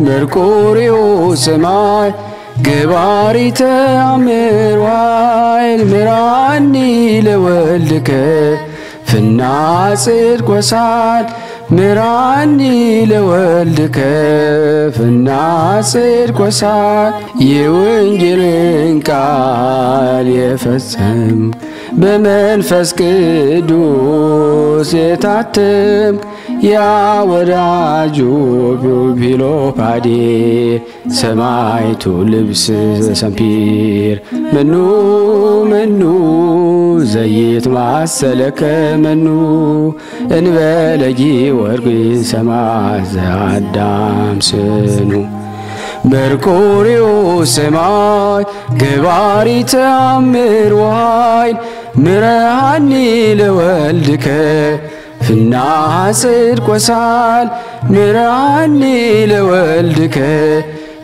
መርቆሬዎስ ሰማይ ገባሪ ተአምር ዋይል ምራኒ ለወልድከ ፍና ጽድቅ ወሳል ምራኒ ለወልድከ ፍና ጽድቅ ወሳል የወንጌልን ቃል የፈጸም በመንፈስ ቅዱስ የታተም ያ ወዳጁ ቢሎፓዴ ሰማይቱ ልብስ ሰምፒር መኑ ዘይት ማሰለከ መኑ እንበለጂ ወርቅ ሰማይ ዘአዳም ስኑ መርቆሬዎስ ሰማይ ገባሪ ተአምር ዋይል ምራኒ ለወልድከ ፍና ጽድቅ ወሳል ምራኒ ለወልድከ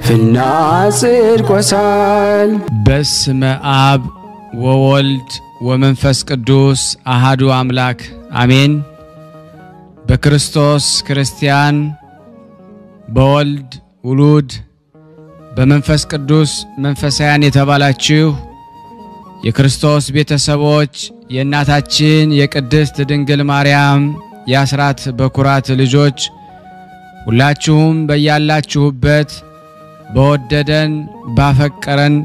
ፍና ጽድቅ ወሳል በስመ አብ ወወልድ ወመንፈስ ቅዱስ አሐዱ አምላክ አሜን። በክርስቶስ ክርስቲያን በወልድ ውሉድ በመንፈስ ቅዱስ መንፈሳውያን የተባላችሁ የክርስቶስ ቤተሰቦች የእናታችን የቅድስት ድንግል ማርያም የአስራት በኩራት ልጆች ሁላችሁም በያላችሁበት በወደደን ባፈቀረን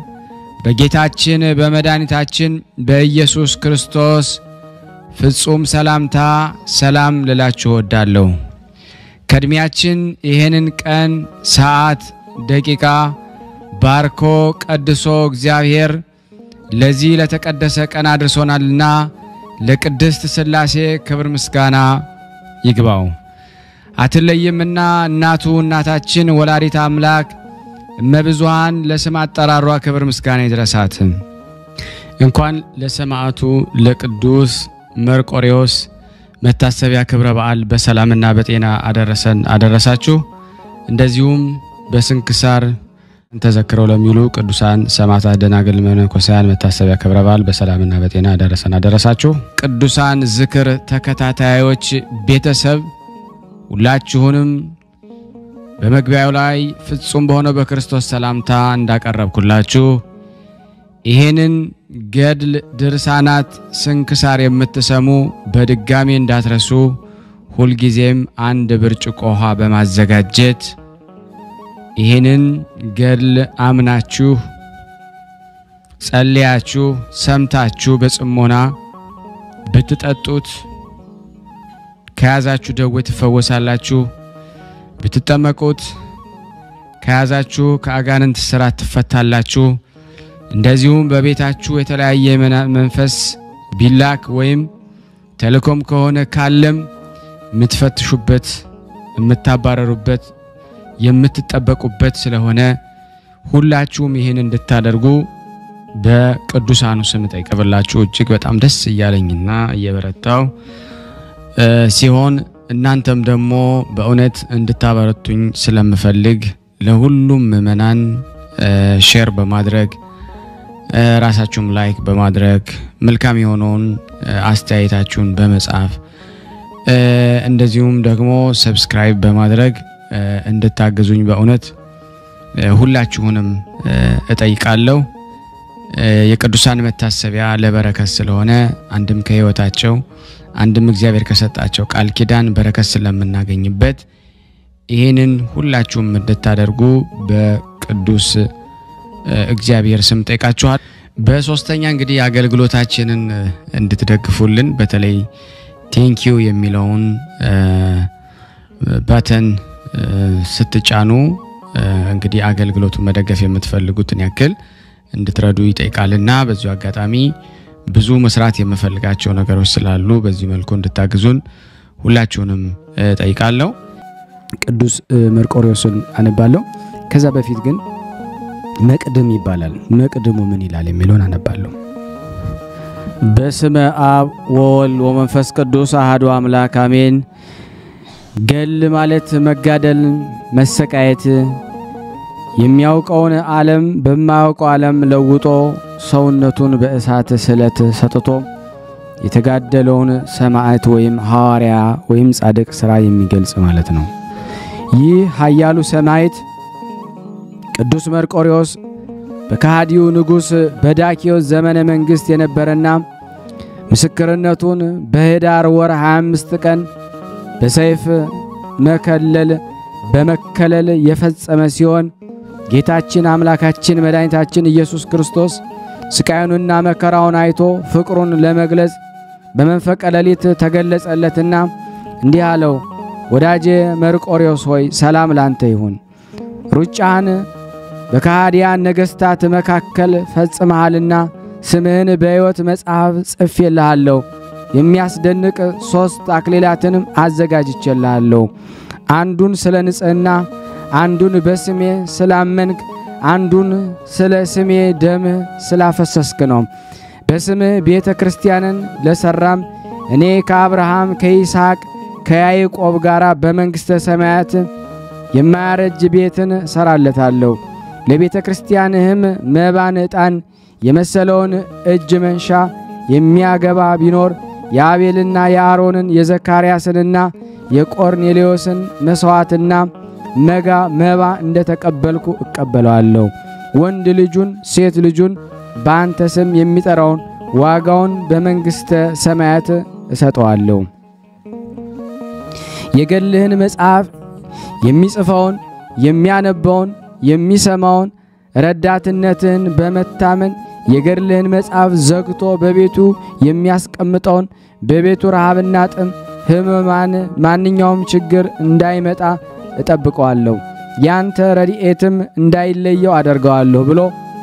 በጌታችን በመድኃኒታችን በኢየሱስ ክርስቶስ ፍጹም ሰላምታ ሰላም ልላችሁ ወዳለሁ። ከእድሜያችን ይሄንን ቀን ሰዓት ደቂቃ ባርኮ ቀድሶ እግዚአብሔር ለዚህ ለተቀደሰ ቀን አድርሶናልና ለቅድስት ሥላሴ ክብር ምስጋና ይግባው። አትለይምና እናቱ እናታችን ወላዲተ አምላክ እመብዙሃን ለስም አጠራሯ ክብር ምስጋና ይድረሳት። እንኳን ለሰማዕቱ ለቅዱስ መርቆሬዎስ መታሰቢያ ክብረ በዓል በሰላምና በጤና አደረሳችሁ። እንደዚሁም በስንክሳር ተዘክረው ለሚሉ ቅዱሳን ሰማዕታት ደናግል መነኮሳያን መታሰቢያ ክብረ በዓል በሰላምና በጤና አደረሳችሁ። ቅዱሳን ዝክር ተከታታዮች ቤተሰብ ሁላችሁንም በመግቢያው ላይ ፍጹም በሆነው በክርስቶስ ሰላምታ እንዳቀረብኩላችሁ ይሄንን ገድል ድርሳናት ስንክሳር የምትሰሙ በድጋሚ እንዳትረሱ ሁሉ ጊዜም አንድ ብርጭቆ ውሃ በማዘጋጀት ይሄንን ገድል አምናችሁ ጸልያችሁ ሰምታችሁ በጽሞና ብትጠጡት ከያዛችሁ ደዌ ትፈወሳላችሁ። ብትጠመቁት ከያዛችሁ ከአጋንንት ስራት ትፈታላችሁ። እንደዚሁም በቤታችሁ የተለያየ መንፈስ ቢላክ ወይም ተልኮም ከሆነ ካለም ምትፈትሹበት የምታባረሩበት የምትጠበቁበት ስለሆነ ሁላችሁም ይሄን እንድታደርጉ በቅዱሳኑ ስም ጠይቀበላችሁ እጅግ በጣም ደስ እያለኝና እየበረታው ሲሆን እናንተም ደግሞ በእውነት እንድታበረቱኝ ስለምፈልግ ለሁሉም ምእመናን ሼር በማድረግ ራሳችሁም ላይክ በማድረግ መልካም የሆነውን አስተያየታችሁን በመጻፍ እንደዚሁም ደግሞ ሰብስክራይብ በማድረግ እንድታግዙኝ በእውነት ሁላችሁንም እጠይቃለሁ። የቅዱሳን መታሰቢያ ለበረከት ስለሆነ አንድም ከህይወታቸው አንድም እግዚአብሔር ከሰጣቸው ቃል ኪዳን በረከት ስለምናገኝበት ይሄንን ሁላችሁም እንድታደርጉ በቅዱስ እግዚአብሔር ስም ጠይቃችኋል። በሶስተኛ እንግዲህ አገልግሎታችንን እንድትደግፉልን በተለይ ቴንኪዩ የሚለውን ባተን ስትጫኑ እንግዲህ አገልግሎቱን መደገፍ የምትፈልጉትን ያክል እንድትረዱ ይጠይቃልና በዚሁ አጋጣሚ ብዙ መስራት የምፈልጋቸው ነገሮች ስላሉ በዚህ መልኩ እንድታግዙን ሁላችሁንም ጠይቃለሁ። ቅዱስ መርቆሬዎስን አነባለሁ። ከዛ በፊት ግን መቅድም ይባላል። መቅድሙ ምን ይላል የሚለውን አነባለሁ። በስመ አብ ወወልድ ወመንፈስ ቅዱስ አሐዱ አምላክ አሜን። ገል ማለት መጋደል መሰቃየት የሚያውቀውን ዓለም በማያውቀው ዓለም ለውጦ ሰውነቱን በእሳት ስለት ሰጥቶ የተጋደለውን ሰማዕት ወይም ሐዋርያ ወይም ጻድቅ ሥራ የሚገልጽ ማለት ነው። ይህ ኃያሉ ሰማዕት ቅዱስ መርቆሬዎስ በከሃዲው ንጉሥ በዳኪዎስ ዘመነ መንግሥት የነበረና ምስክርነቱን በኅዳር ወር 25 ቀን በሰይፍ በመከለል የፈጸመ ሲሆን ጌታችን አምላካችን መድኃኒታችን ኢየሱስ ክርስቶስ ስቃዩንና መከራውን አይቶ ፍቅሩን ለመግለጽ በመንፈቀ ሌሊት ተገለጸለትና እንዲህ አለው። ወዳጄ መርቆሬዎስ ሆይ ሰላም ላንተ ይሁን። ሩጫህን በከሃዲያን ነገሥታት መካከል ፈጽመሃልና ስምህን በሕይወት መጽሐፍ ጽፌልሃለሁ። የሚያስደንቅ 3 አክሊላትንም አዘጋጅቼልሃለሁ። አንዱን ስለ ንጽሕና፣ አንዱን በስሜ ስላመንክ፣ አንዱን ስለ ስሜ ደምህ ስላፈሰስክ ነው። በስምህ ቤተ ክርስቲያንን ለሰራም እኔ ከአብርሃም ከይስሐቅ ከያዕቆብ ጋር በመንግሥተ ሰማያት የማያረጅ ቤትን ሰራለታለሁ። ለቤተ ክርስቲያንህም መባን ዕጣን የመሰለውን እጅ መንሻ የሚያገባ ቢኖር የአቤልና የአሮንን የዘካርያስንና የቆርኔሌዎስን መሥዋዕትና መባ እንደተቀበልኩ እቀበለዋለሁ። ወንድ ልጁን ሴት ልጁን በአንተ ስም የሚጠራውን ዋጋውን በመንግሥተ ሰማያት እሰጠዋለሁ። የገልህን መጽሐፍ የሚጽፈውን የሚያነበውን የሚሰማውን ረዳትነትህን በመታመን የገድልህን መጽሐፍ ዘግቶ በቤቱ የሚያስቀምጠውን በቤቱ ረሃብና ጥም ሕመማን ማንኛውም ችግር እንዳይመጣ እጠብቀዋለሁ። ያንተ ረድኤትም እንዳይለየው አደርገዋለሁ ብሎ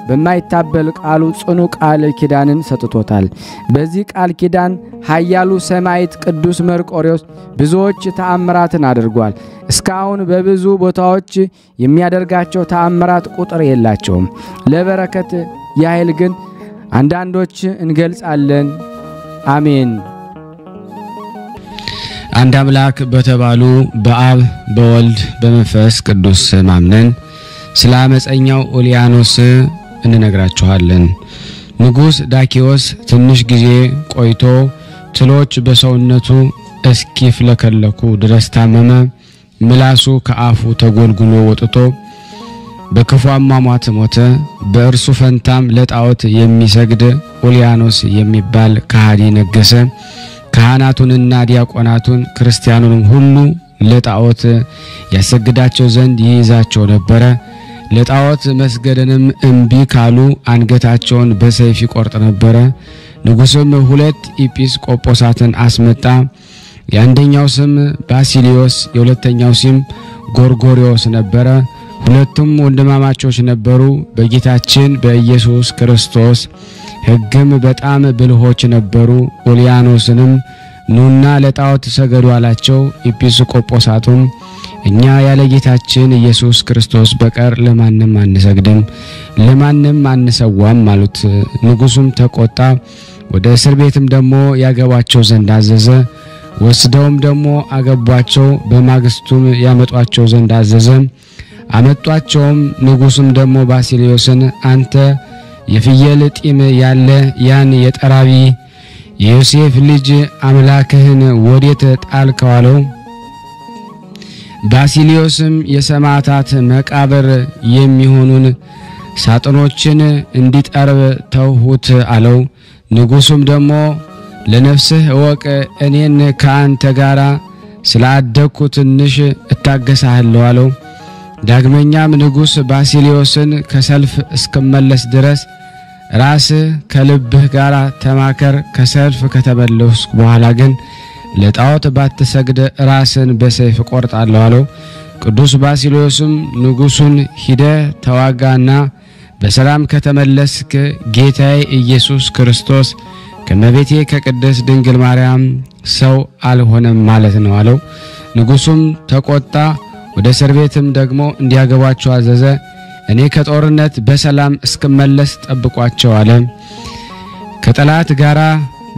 በማይታበል ቃሉ ጽኑ ቃል ኪዳንን ሰጥቶታል። በዚህ ቃል ኪዳን ኃያሉ ሰማዕት ቅዱስ መርቆሬዎስ ብዙዎች ተአምራትን አድርጓል። እስካሁን በብዙ ቦታዎች የሚያደርጋቸው ተአምራት ቁጥር የላቸውም። ለበረከት ያህል ግን አንዳንዶች እንገልጻለን። አሜን። አንድ አምላክ በተባሉ በአብ በወልድ በመንፈስ ቅዱስ ማምነን ስለ አመፀኛው ኦሊያኖስ እንነግራችኋለን። ንጉሥ ዳኪዎስ ትንሽ ጊዜ ቆይቶ ትሎች በሰውነቱ እስኪፍለከለኩ ድረስ ታመመ። ምላሱ ከአፉ ተጎልጉሎ ወጥቶ በክፉ አሟሟት ሞተ። በእርሱ ፈንታም ለጣዖት የሚሰግድ ኦሊያኖስ የሚባል ከሃዲ ነገሰ። ካህናቱንና ዲያቆናቱን ክርስቲያኑንም ሁሉ ለጣዖት ያሰግዳቸው ዘንድ ይይዛቸው ነበረ። ለጣዖት መስገድንም እምቢ ካሉ አንገታቸውን በሰይፍ ይቆርጥ ነበረ። ንጉሥም 2 ኤጲስቆጶሳትን አስመጣ። የአንደኛው ስም ባሲሊዮስ የሁለተኛው ስም ጎርጎርዮስ ነበረ። ሁለቱም ወንድማማቾች ነበሩ። በጌታችን በኢየሱስ ክርስቶስ ሕግም በጣም ብልሆች ነበሩ። ኦሊያኖስንም ኑና ለጣዖት ሰገዱ አላቸው። ኤጲስቆጶሳቱም እኛ ያለ ጌታችን ኢየሱስ ክርስቶስ በቀር ለማንም አንሰግድም፣ ለማንም አንሰዋም አሉት። ንጉሡም ተቆጣ። ወደ እስር ቤትም ደግሞ ያገባቸው ዘንድ አዘዘ። ወስደውም ደግሞ አገቧቸው። በማግስቱም ያመጧቸው ዘንድ አዘዘ። አመጧቸውም። ንጉሡም ደግሞ ባሲሊዮስን አንተ የፍየል ጢም ያለ ያን የጠራቢ የዮሴፍ ልጅ አምላክህን ወዴት ጣልከው አለው። ባሲሊዮስም የሰማዕታት መቃብር የሚሆኑን ሳጥኖችን እንዲጠርብ ተውሁት አለው። ንጉሡም ደግሞ ለነፍስህ እወቅ፣ እኔን ከአንተ ጋራ ስላደኩ ትንሽ እታገሳለሁ አለው። ዳግመኛም ንጉሥ ባሲሊዮስን ከሰልፍ እስከመለስ ድረስ ራስህ ከልብህ ጋር ተማከር፣ ከሰልፍ ከተመለስኩ በኋላ ግን ለጣዖት ባትሰግድ ራስን በሰይፍ ቆርጣለሁ አለው። ቅዱስ ባሲሊዮስም ንጉሡን ሂደ ተዋጋና በሰላም ከተመለስክ ጌታዬ ኢየሱስ ክርስቶስ ከመቤቴ ከቅድስት ድንግል ማርያም ሰው አልሆነም ማለት ነው አለው። ንጉሡም ተቆጣ። ወደ እስር ቤትም ደግሞ እንዲያገቧቸው አዘዘ። እኔ ከጦርነት በሰላም እስከመለስ ጠብቋቸው አለ። ከጠላት ጋራ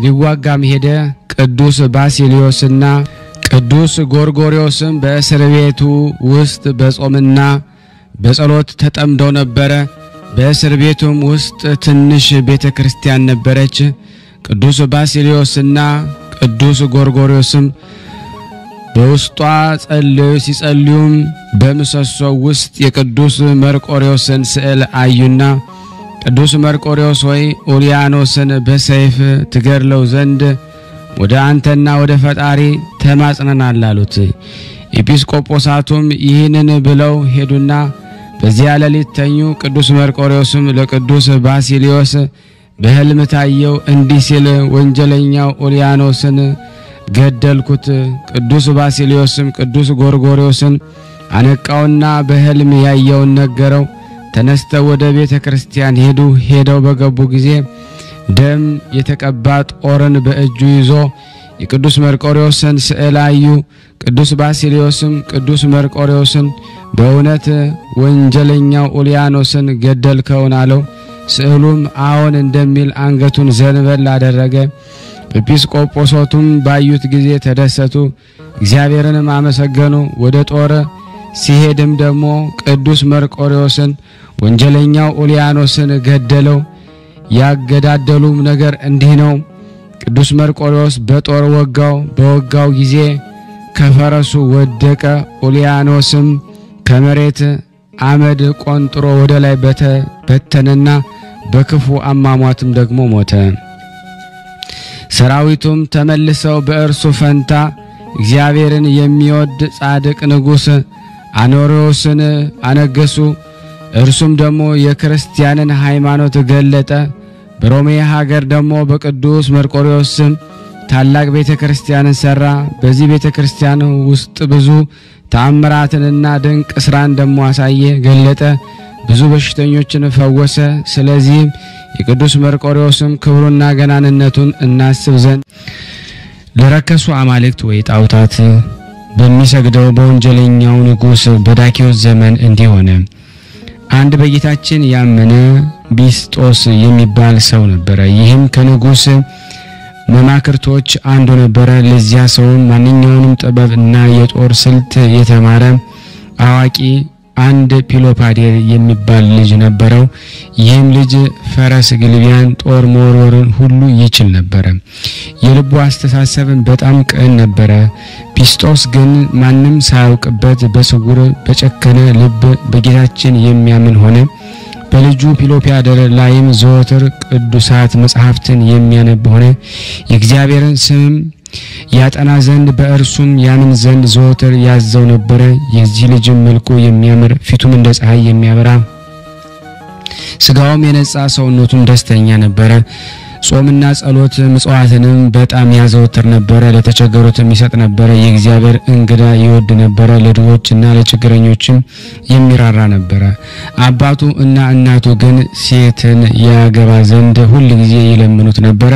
ሊዋጋም ሄደ። ቅዱስ ባሲሊዮስና ቅዱስ ጎርጎርዮስም በእስር ቤቱ ውስጥ በጾምና በጸሎት ተጠምደው ነበረ። በእስር ቤቱም ውስጥ ትንሽ ቤተክርስቲያን ነበረች። ቅዱስ ባሲሊዮስና ቅዱስ ጎርጎርዮስም በውስጧ ሲጸልዩም በምሰሶው ውስጥ የቅዱስ መርቆሬዎስን ስዕል አዩና ቅዱስ መርቆሬዎስ ሆይ ኡልያኖስን በሰይፍ ትገድለው ዘንድ ወደ አንተና ወደ ፈጣሪ ተማጽነናል አሉት። ኤጲስቆጶሳቱም ይህንን ብለው ሄዱና በዚያ ሌሊት ተኙ። ቅዱስ መርቆሬዎስም ለቅዱስ ባሲሊዮስ በሕልም ታየው እንዲህ ሲል ወንጀለኛው ኡልያኖስን ገደልኩት። ቅዱስ ባሲሊዮስም ቅዱስ ጎርጎርዮስን አነቃውና በሕልም ያየውን ነገረው። ተነስተው ወደ ቤተ ክርስቲያን ሄደው በገቡ ጊዜ ደም የተቀባ ጦርን በእጁ ይዞ የቅዱስ መርቆሬዎስን ስዕል አዩ። ቅዱስ ባሲሊዮስም ቅዱስ መርቆሬዎስን በእውነት ወንጀለኛው ኡልያኖስን ገደልከውን አለው። ስዕሉም አዎን እንደሚል አንገቱን ዘንበል አደረገ። ኤጲስቆጶሳቱም ባዩት ጊዜ ተደሰቱ፣ እግዚአብሔርንም አመሰገኑ። ወደ ጦር ሲሄድም ደግሞ ቅዱስ መርቆሬዎስን ወንጀለኛው ኡልያኖስን ገደለው። ያገዳደሉም ነገር እንዲህ ነው። ቅዱስ መርቆሬዎስ በጦር በወጋው ጊዜ ከፈረሱ ወደቀ። ኡልያኖስም ከመሬት አመድ ቆንጥሮ ወደ ላይ በተነና በክፉ አሟሟትም ደግሞ ሞተ። ሰራዊቱም ተመልሰው በእርሱ ፈንታ እግዚአብሔርን የሚወድ ጻድቅ ንጉሥ አኖሬዎስን አነገሱ። እርሱም ደግሞ የክርስቲያንን ሃይማኖት ገለጠ። በሮሜ ሀገር ደግሞ በቅዱስ መርቆሬዎስ ስም ታላቅ ቤተክርስቲያንን ሰራ። በዚህ ቤተክርስቲያን ውስጥ ብዙ ተአምራትንና ድንቅ ስራን ደግሞ አሳየ፣ ገለጠ። ብዙ በሽተኞችን ፈወሰ። ስለዚህም የቅዱስ መርቆሬዎስም ክብሩና ገናንነቱን እናስብ ዘንድ ለረከሱ አማልክት ወይ ጣዖታት በሚሰግደው በወንጀለኛው ንጉሥ በዳኪዎስ ዘመን እንዲህ ሆነ። አንድ በጌታችን ያመነ ቢስጦስ የሚባል ሰው ነበረ። ይህም ከንጉሥ መማክርቶች አንዱ ነበረ። ለዚያ ሰው ማንኛውንም ጥበብና የጦር ስልት የተማረ አዋቂ አንድ ፒሎፓዴር የሚባል ልጅ ነበረው። ይህም ልጅ ፈረስ ግልቢያን፣ ጦር መወርወርን ሁሉ ይችል ነበረ። የልቡ አስተሳሰብን በጣም ቅን ነበረ። ቢስጦስ ግን ማንም ሳያውቅበት በስውር በጨከነ ልብ በጌታችን የሚያምን ሆነ። በልጁ ፒሎፓዴር ላይም ዘወትር ቅዱሳት መጻሕፍትን የሚያነብ ሆነ። የእግዚአብሔርን ስም ያጠና ዘንድ በእርሱም ያምን ዘንድ ዘወትር ያዘው ነበረ። የዚህ ልጅ መልኩ የሚያምር ፊቱም እንደ ፀሐይ የሚያበራ ስጋውም የነጻ ሰውነቱም ደስተኛ ነበረ። ጾምና ጸሎት ምጽዋትንም በጣም ያዘወትር ነበረ። ለተቸገሩትም ይሰጥ ነበረ። የእግዚአብሔር እንግዳ ይወድ ነበረ። ለድሆችና ለችግረኞችም የሚራራ ነበረ። አባቱ እና እናቱ ግን ሴትን ያገባ ዘንድ ሁሉ ጊዜ ይለምኑት ነበረ።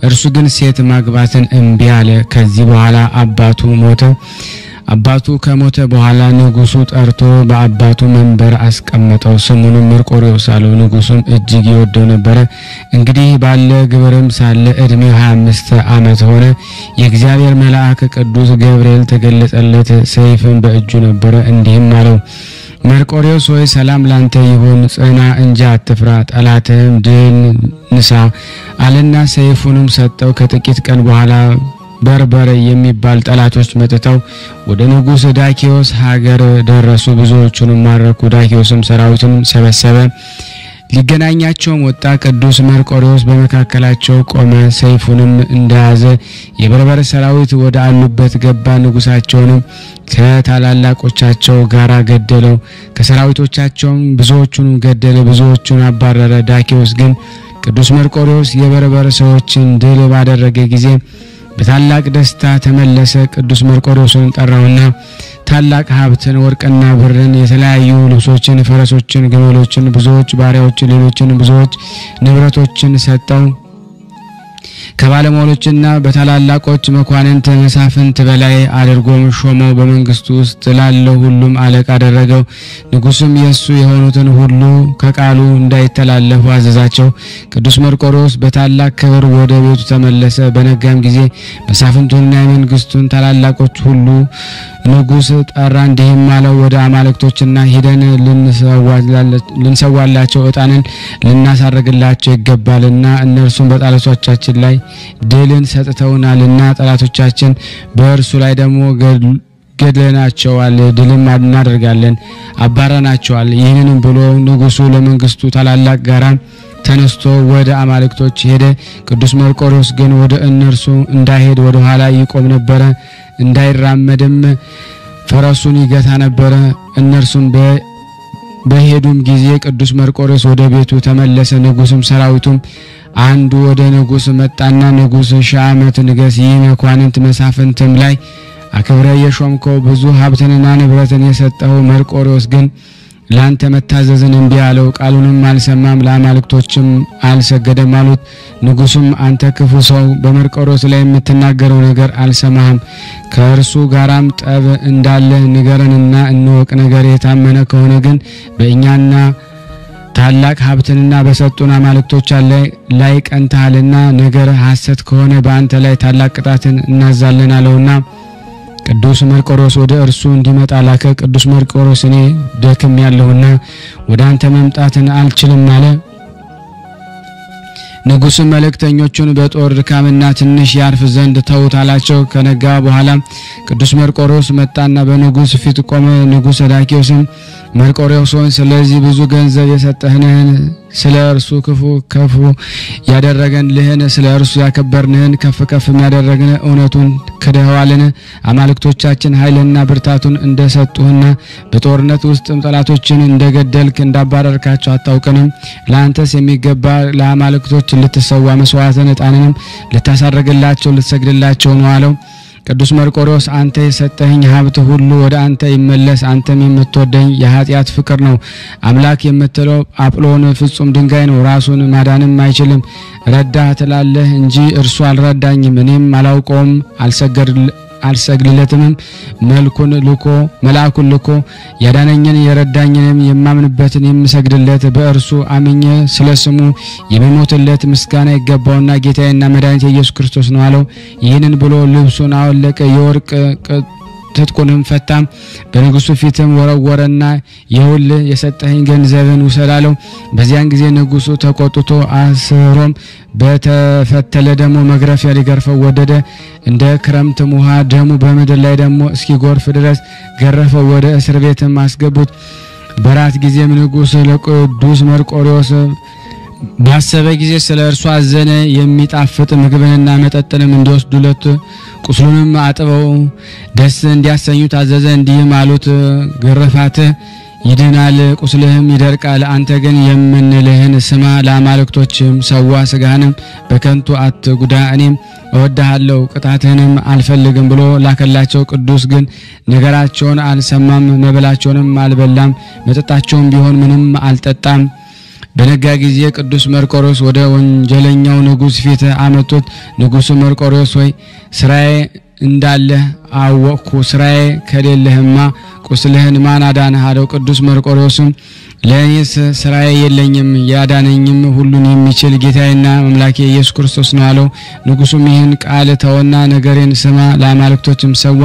እርሱ ግን ሴት ማግባትን እምቢ አለ። ከዚህ በኋላ አባቱ ሞተ። አባቱ ከሞተ በኋላ ንጉሱ ጠርቶ በአባቱ መንበር አስቀመጠው። ስሙንም መርቆሬዎስ አለው። ንጉሱም እጅግ ይወደው ነበረ። እንግዲህ ባለ ግብርም ሳለ እድሜው 25 ዓመት ሆነ። የእግዚአብሔር መልአክ ቅዱስ ገብርኤል ተገለጸለት። ሰይፍም በእጁ ነበረ። እንዲህም አለው፣ መርቆሬዎስ ሆይ ሰላም ላንተ ይሁን፣ ጽና እንጂ አትፍራ፣ ጠላትህም ድል ንሳ አለና ሰይፉንም ሰጠው። ከጥቂት ቀን በኋላ በርበረ የሚባል ጠላቶች መጥተው ወደ ንጉሥ ዳኪዎስ ሀገር ደረሱ። ብዙዎቹንም ማረኩ። ዳኪዎስም ሰራዊቱን ሰበሰበ፣ ሊገናኛቸውም ወጣ። ቅዱስ መርቆሬዎስ በመካከላቸው ቆመ። ሰይፉንም እንደያዘ የበርበረ ሰራዊት ወደ አሉበት ገባ። ንጉሳቸውንም ከታላላቆቻቸው ጋር ገደለው። ከሰራዊቶቻቸውም ብዙዎቹን ገደለ፣ ብዙዎቹን አባረረ። ዳኪዎስ ግን ቅዱስ መርቆሬዎስ የበርበረ ሰዎችን ድል ባደረገ ጊዜ በታላቅ ደስታ ተመለሰ። ቅዱስ መርቆሬዎስን ጠራውና ታላቅ ሀብትን፣ ወርቅና ብርን፣ የተለያዩ ልብሶችን፣ ፈረሶችን፣ ግመሎችን፣ ብዙዎች ባሪያዎችን፣ ሌሎችን ብዙዎች ንብረቶችን ሰጠው። ከባለሟሎችና በታላላቆች መኳንንት መሳፍንት በላይ አድርጎም ሾመው። በመንግስቱ ውስጥ ላለው ሁሉም አለቃ አደረገው። ንጉስም የሱ የሆኑትን ሁሉ ከቃሉ እንዳይተላለፉ አዘዛቸው። ቅዱስ መርቆሬዎስ በታላቅ ክብር ወደ ቤቱ ተመለሰ። በነጋም ጊዜ መሳፍንቱንና የመንግስቱን ታላላቆች ሁሉ ንጉሥ ጠራ፣ እንዲህም አለው ወደ አማልክቶችና ሄደን ልንሰዋላቸው ዕጣንን ልናሳርግላቸው ይገባልና እነርሱም በጠላቶቻችን ላይ ድልን ሰጥተውናልና ጠላቶቻችን በእርሱ ላይ ደግሞ ገድለናቸዋል፣ ድልም እናደርጋለን፣ አባረናቸዋል። ይህንንም ብሎ ንጉሡ ለመንግስቱ ታላላቅ ጋራ ተነስቶ ወደ አማልክቶች ሄደ። ቅዱስ መርቆሬዎስ ግን ወደ እነርሱ እንዳይሄድ ወደ ኋላ ይቆም ነበረ፣ እንዳይራመድም ፈረሱን ይገታ ነበረ። እነርሱም በሄዱም ጊዜ ቅዱስ መርቆሬዎስ ወደ ቤቱ ተመለሰ። ንጉሡም ሰራዊቱም አንዱ ወደ ንጉሥ መጣና ንጉሥ ሺህ ዓመት ንገስ፣ ይህ መኳንንት መሳፍንትም ላይ አክብረ የሾምከው ብዙ ሀብትንና ንብረትን የሰጠው መርቆሬዎስ ግን ላንተ መታዘዝን እንቢ አለው። ቃሉንም አልሰማም፣ ለአማልክቶችም አልሰገደም አሉት። ንጉሡም አንተ ክፉ ሰው በመርቆሬዎስ ላይ የምትናገረው ነገር አልሰማህም፣ ከእርሱ ጋራም ጠብ እንዳለ ንገረንና እንወቅ። ነገር የታመነ ከሆነ ግን በእኛና ታላቅ ሀብትንና በሰጡን አማልክቶች ላይ ቀንተሃልና፣ ነገር ሐሰት ከሆነ በአንተ ላይ ታላቅ ቅጣትን እናዛለን አለውና ቅዱስ መርቆሬዎስ ወደ እርሱ እንዲመጣ ላከ። ቅዱስ መርቆሬዎስ እኔ ደክም ያለሁና ወደ አንተ መምጣትን አልችልም አለ። ንጉሡ መልእክተኞቹን በጦር ድካምና ትንሽ ያርፍ ዘንድ ተውት አላቸው። ከነጋ በኋላ ቅዱስ መርቆሬዎስ መጣና በንጉሥ ፊት ቆመ። ንጉሥ ዳኪዎስም መርቆሬዎስ ሆይ ስለዚህ ብዙ ገንዘብ የሰጠህንን ስለ እርሱ ከፍ ያደረገንልህን ስለ እርሱ ያከበርንህን ከፍ ያደረግን እውነቱን ክደዋልን? አማልክቶቻችን ኃይልና ብርታቱን እንደሰጡህና በጦርነት ውስጥም ጠላቶችን እንደገደልክ እንዳባረርካቸው አታውቅንም? ለአንተስ የሚገባ ለአማልክቶች ልትሰዋ መስዋዕትን ዕጣንንም ልታሳርግላቸው ልትሰግድላቸው ነው አለው። ቅዱስ መርቆሬዎስ አንተ የሰጠኸኝ ሀብት ሁሉ ወደ አንተ ይመለስ፣ አንተም የምትወደኝ የኃጢአት ፍቅር ነው። አምላክ የምትለው አጵሎን ፍጹም ድንጋይ ነው፣ ራሱን ማዳንም አይችልም። ረዳህ ትላለህ እንጂ እርሱ አልረዳኝም፣ እኔም አላውቀውም፣ አልሰግድለትም። መልአኩን ልኮ ያዳነኝን የረዳኝንም የማምንበትን የምሰግድለት በእርሱ አምኜ ስለ ስሙ የሚሞትለት ምስጋና ይገባውና ጌታዬና መድኃኒቴ ኢየሱስ ክርስቶስ ነው አለው። ይህንን ብሎ ልብሱን አወለቀ፣ የወርቅ ትጥቁንም ፈታ፣ በንጉሡ ፊትም ወረወረና የውል የሰጠኸኝ ገንዘብን ውሰድ አለው። በዚያን ጊዜ ንጉሡ ተቆጥቶ አስሮም በተፈተለ ደሙ መግረፊያ ሊገርፈው ወደደ። እንደ ክረምትም ውሃ ደሙ በምድር ላይ ደግሞ እስኪጎርፍ ድረስ ገረፈው፣ ወደ እስር ቤትም አስገቡት። በራት ጊዜም ንጉሥ ለቅዱስ መርቆሬዎስ ባሰበ ጊዜ ስለ እርሱ አዘነ። የሚጣፍጥ ምግብንና መጠጥንም እንዲወስዱለት ቁስሉንም አጥበው ደስ እንዲያሰኙ ታዘዘ። እንዲህም አሉት፣ ግርፋትህ ይድናል፣ ቁስልህም ይደርቃል። አንተ ግን የምንልህን ስማ፣ ለአማልክቶችም ሰዋ፣ ስጋህንም በከንቱ አትጉዳ። እኔም እወድሃለሁ፣ ቅጣትህንም አልፈልግም ብሎ ላከላቸው። ቅዱስ ግን ነገራቸውን አልሰማም፣ መብላቸውንም አልበላም፣ መጠጣቸውም ቢሆን ምንም አልጠጣም። በነጋ ጊዜ ቅዱስ መርቆሬዎስ ወደ ወንጀለኛው ንጉሥ ፊት አመጡት። ንጉሡ መርቆሬዎስ ሆይ ስራዬ እንዳለህ አወቅኩ፣ ስራዬ ከሌለህማ ቁስልህን ማን አዳነህ አለው። ቅዱስ መርቆሬዎስም ለእኔስ ስራዬ የለኝም፣ ያዳነኝም ሁሉን የሚችል ጌታዬና አምላኬ ኢየሱስ ክርስቶስ ነው አለው። ንጉሡም ይህን ቃል ተወና ነገሬን ስማ፣ ለአማልክቶችም ሰዋ፣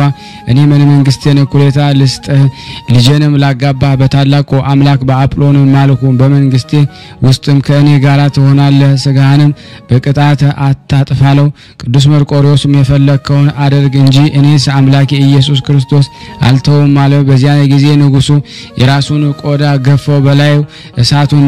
እኔ መንግስቴን እኩሌታ ልስጥህ፣ ልጄንም ላጋባህ፣ በታላቁ አምላክ በአጵሎን ማልኩ፣ በመንግስቴ ውስጥም ከእኔ ጋር ትሆናለህ፣ ስጋህንም በቅጣት አታጥፋለው። ቅዱስ መርቆሬዎስም የፈለግከውን አድርግ እንጂ እኔስ አምላኬ ኢየሱስ ክርስቶስ አልተውም አለው። በዚያን ጊዜ ንጉሡ የራሱን ቆዳ ገፈው በላዩ እሳቱን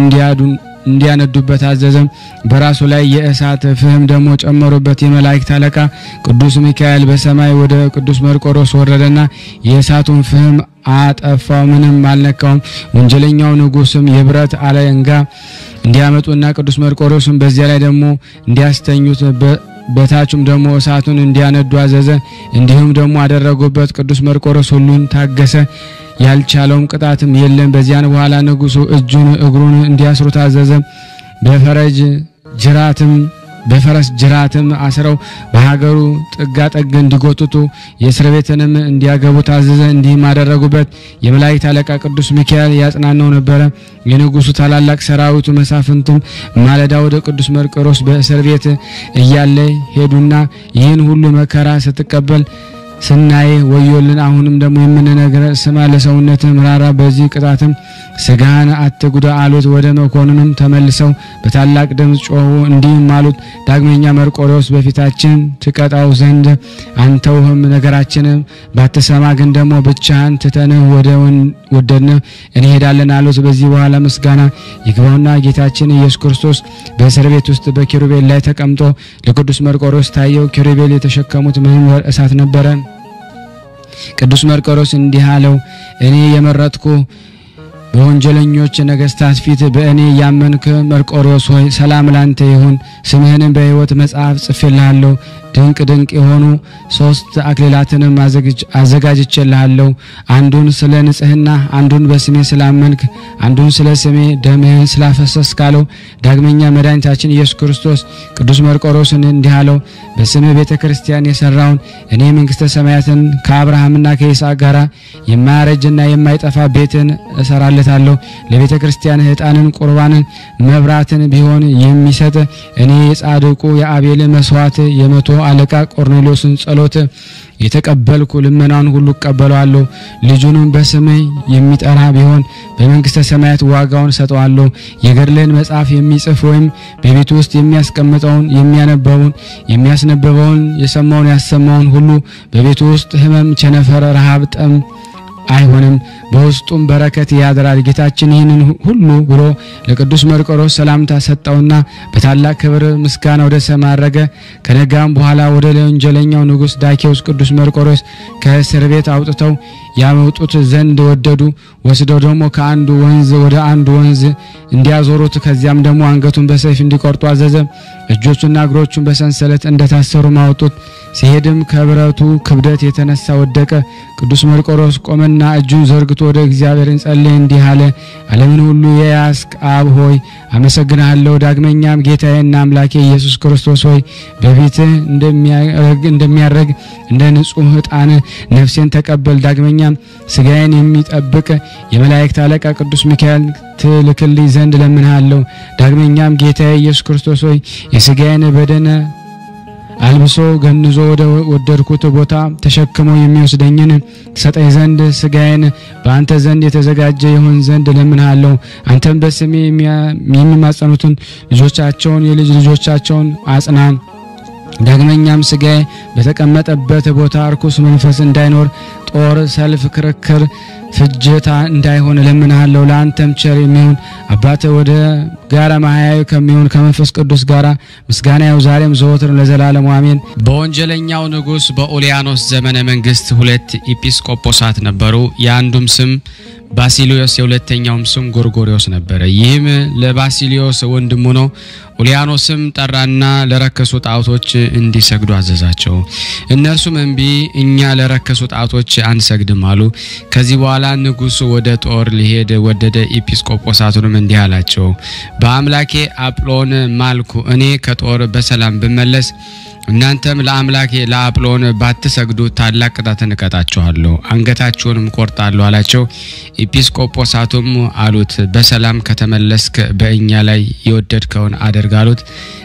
እንዲያነዱበት አዘዘም። በራሱ ላይ የእሳት ፍህም ደግሞ ጨመሩበት። የመላእክት አለቃ ቅዱስ ሚካኤል በሰማይ ወደ ቅዱስ መርቆሬዎስ ወረደና የእሳቱን ፍህም አጠፋው፣ ምንም አልነካውም። ወንጀለኛው ንጉሥም የብረት አለንጋ እንዲያመጡና ቅዱስ መርቆሬዎስም በዚያ ላይ ደግሞ እንዲያስተኙት በታቹም ደግሞ እሳቱን እንዲያነዱ አዘዘ። እንዲሁም ደግሞ አደረጉበት። ቅዱስ መርቆሬዎስ ሁሉን ታገሰ፣ ያልቻለውም ቅጣትም የለም። በዚያን በኋላ ንጉሡ እጁን እግሩን እንዲያስሩት አዘዘ። በፈረስ ጅራትም አስረው በሀገሩ ጥጋጠግ እንዲጎትቱ የእስር ቤትንም እንዲያገቡ ታዘዘ። እንዲህም አደረጉበት። የመላእክት አለቃ ቅዱስ ሚካኤል ያጽናናው ነበረ። የንጉሡ ታላላቅ ሰራዊቱ መሳፍንቱም ማለዳ ወደ ቅዱስ መርቆሬዎስ በእስር ቤት እያለ ሄዱና ይህን ሁሉ መከራ ስትቀበል ስናይ ወዮልን። አሁንም ደግሞ የምንነግረ ስማ፣ ለሰውነት ምራራ፣ በዚህ ቅጣትም ስጋን አትጉዳ አሉት። ወደ መኮንኑም ተመልሰው በታላቅ ድምፅ ጮሁ፣ እንዲህም አሉት፣ ዳግመኛ መርቆሬዎስ በፊታችን ትቀጣው ዘንድ አንተውህም። ነገራችንም ባትሰማ ግን ደግሞ ብቻህን ትተንህ ወደድንህ እንሄዳለን አሉት። በዚህ በኋላ ምስጋና ይግባውና ጌታችን ኢየሱስ ክርስቶስ በእስር ቤት ውስጥ በኪሩቤል ላይ ተቀምጦ ለቅዱስ መርቆሬዎስ ታየው። ኪሩቤል የተሸከሙት መንበር እሳት ነበረ። ቅዱስ መርቆሬዎስ እንዲህ አለው፣ እኔ የመረጥኩ በወንጀለኞች ነገስታት ፊት በእኔ ያመንክ መርቆሬዎስ ሆይ ሰላም ላንተ ይሁን። ስምህንም በሕይወት መጽሐፍ ጽፌልሃለሁ። ድንቅ ድንቅ የሆኑ 3 አክሊላትንም አዘጋጅቼልሃለሁ። አንዱን ስለ ንጽህና፣ አንዱን በስሜ ስላመንክ፣ አንዱን ስለ ስሜ ደምህን ስላፈሰስክ አለው። ዳግመኛ መድኃኒታችን ኢየሱስ ክርስቶስ ቅዱስ መርቆሬዎስን እንዲህ አለው፣ በስምህ ቤተ ክርስቲያን የሰራውን እኔ መንግስተ ሰማያትን ከአብርሃምና ከይስሐቅ ጋር የማያረጅና የማይጠፋ ቤትን እሰራለታለሁ። ለቤተ ክርስቲያን ዕጣንን፣ ቁርባንን፣ መብራትን ቢሆን የሚሰጥ እኔ የጻድቁ የአቤል መስዋዕት የመቶ አለቃ ቆርኔሌዎስን ጸሎት የተቀበልኩ ልመናውን ሁሉ እቀበለዋለሁ። ልጁንም በስምህ የሚጠራ ቢሆን በመንግስተ ሰማያት ዋጋውን ሰጠዋለሁ። የገድልን መጽሐፍ የሚጽፍ ወይም በቤቱ ውስጥ የሚያስቀምጠውን፣ የሚያነበውን፣ የሚያስነበበውን፣ የሰማውን ያሰማውን ሁሉ በቤቱ ውስጥ ሕመም፣ ቸነፈር፣ ረሃብ፣ ጠም አይሆንም፣ በውስጡም በረከት ያድራል። ጌታችን ይህንን ሁሉ ብሎ ለቅዱስ መርቆሬዎስ ሰላምታ ሰጠውና በታላቅ ክብር ምስጋና ወደ ሰማይ አረገ። ከነጋም በኋላ ወደ ወንጀለኛው ንጉስ ዳኪዎስ ቅዱስ መርቆሬዎስ ከእስር ቤት አውጥተው ያመጡት ዘንድ ወደዱ። ወስደው ደግሞ ከአንዱ ወንዝ ወደ አንዱ ወንዝ እንዲያዞሩት፣ ከዚያም ደግሞ አንገቱን በሰይፍ እንዲቆርጡ አዘዘ። እጆቹና እግሮቹን በሰንሰለት እንደታሰሩ ማወጡት። ሲሄድም ከብረቱ ክብደት የተነሳ ወደቀ። ቅዱስ መርቆሬዎስ ቆመና እጁን ዘርግቶ ወደ እግዚአብሔር ጸለየ፣ እንዲህ አለ፣ ዓለምን ሁሉ የያዝክ አብ ሆይ አመሰግናለሁ። ዳግመኛም ጌታዬና አምላኬ ኢየሱስ ክርስቶስ ሆይ በፊትህ እንደሚያረግ እንደ ንጹህ ዕጣን ነፍሴን ተቀበል። ዳግመኛም ስጋዬን የሚጠብቅ የመላእክት አለቃ ቅዱስ ሚካኤል ትልክልኝ ዘንድ ለምንሃለሁ። ዳግመኛም ጌታዬ ኢየሱስ ክርስቶስ ሆይ የስጋዬን በደን አልብሶ ገንዞ ወደ ወደድኩት ቦታ ተሸክሞ የሚወስደኝን ሰጠኝ ዘንድ ስጋዬን በአንተ ዘንድ የተዘጋጀ ይሆን ዘንድ ለምንሃለሁ። አንተም በስሜ የሚማጸኑትን ልጆቻቸውን የልጅ ልጆቻቸውን አጽናን። ዳግመኛም ስጋዬ በተቀመጠበት ቦታ ርኩስ መንፈስ እንዳይኖር፣ ጦር፣ ሰልፍ፣ ክርክር፣ ፍጅታ እንዳይሆን ለምንሃለሁ። ለአንተም ቸር የሚሆን አባተ ወደ ጋራ ማህያዊ ከሚሆን ከመንፈስ ቅዱስ ጋራ ምስጋና ይሁን ዛሬም ዘወትር ለዘላለም አሜን። በወንጀለኛው ንጉስ በኡልያኖስ ዘመነ መንግስት 2 ኤጲስቆጶሳት ነበሩ። የአንዱም ስም ባሲሊዮስ የሁለተኛውም ስም ጎርጎሪዮስ ነበር። ይህም ለባሲሊዮስ ወንድሙ ነው። ኡልያኖስም ጠራና ለረከሱ ጣዖቶች እንዲሰግዱ አዘዛቸው። እነርሱም እንቢ፣ እኛ ለረከሱ ጣዖቶች አንሰግድም አሉ። ከዚህ በኋላ ንጉስ ወደ ጦር ሊሄድ ወደደ። ኤጲስቆጶሳቱንም እንዲህ አላቸው፣ በአምላኬ አጵሎን ማልኩ። እኔ ከጦር በሰላም ብመለስ እናንተም ለአምላኬ ለአጵሎን ባትሰግዱ ታላቅ ቅጣትን እቀጣችኋለሁ፣ አንገታችሁንም ቆርጣለሁ አላቸው። ኤጲስቆጶሳቱም አሉት፣ በሰላም ከተመለስክ በእኛ ላይ የወደድከውን አድርጋሉት።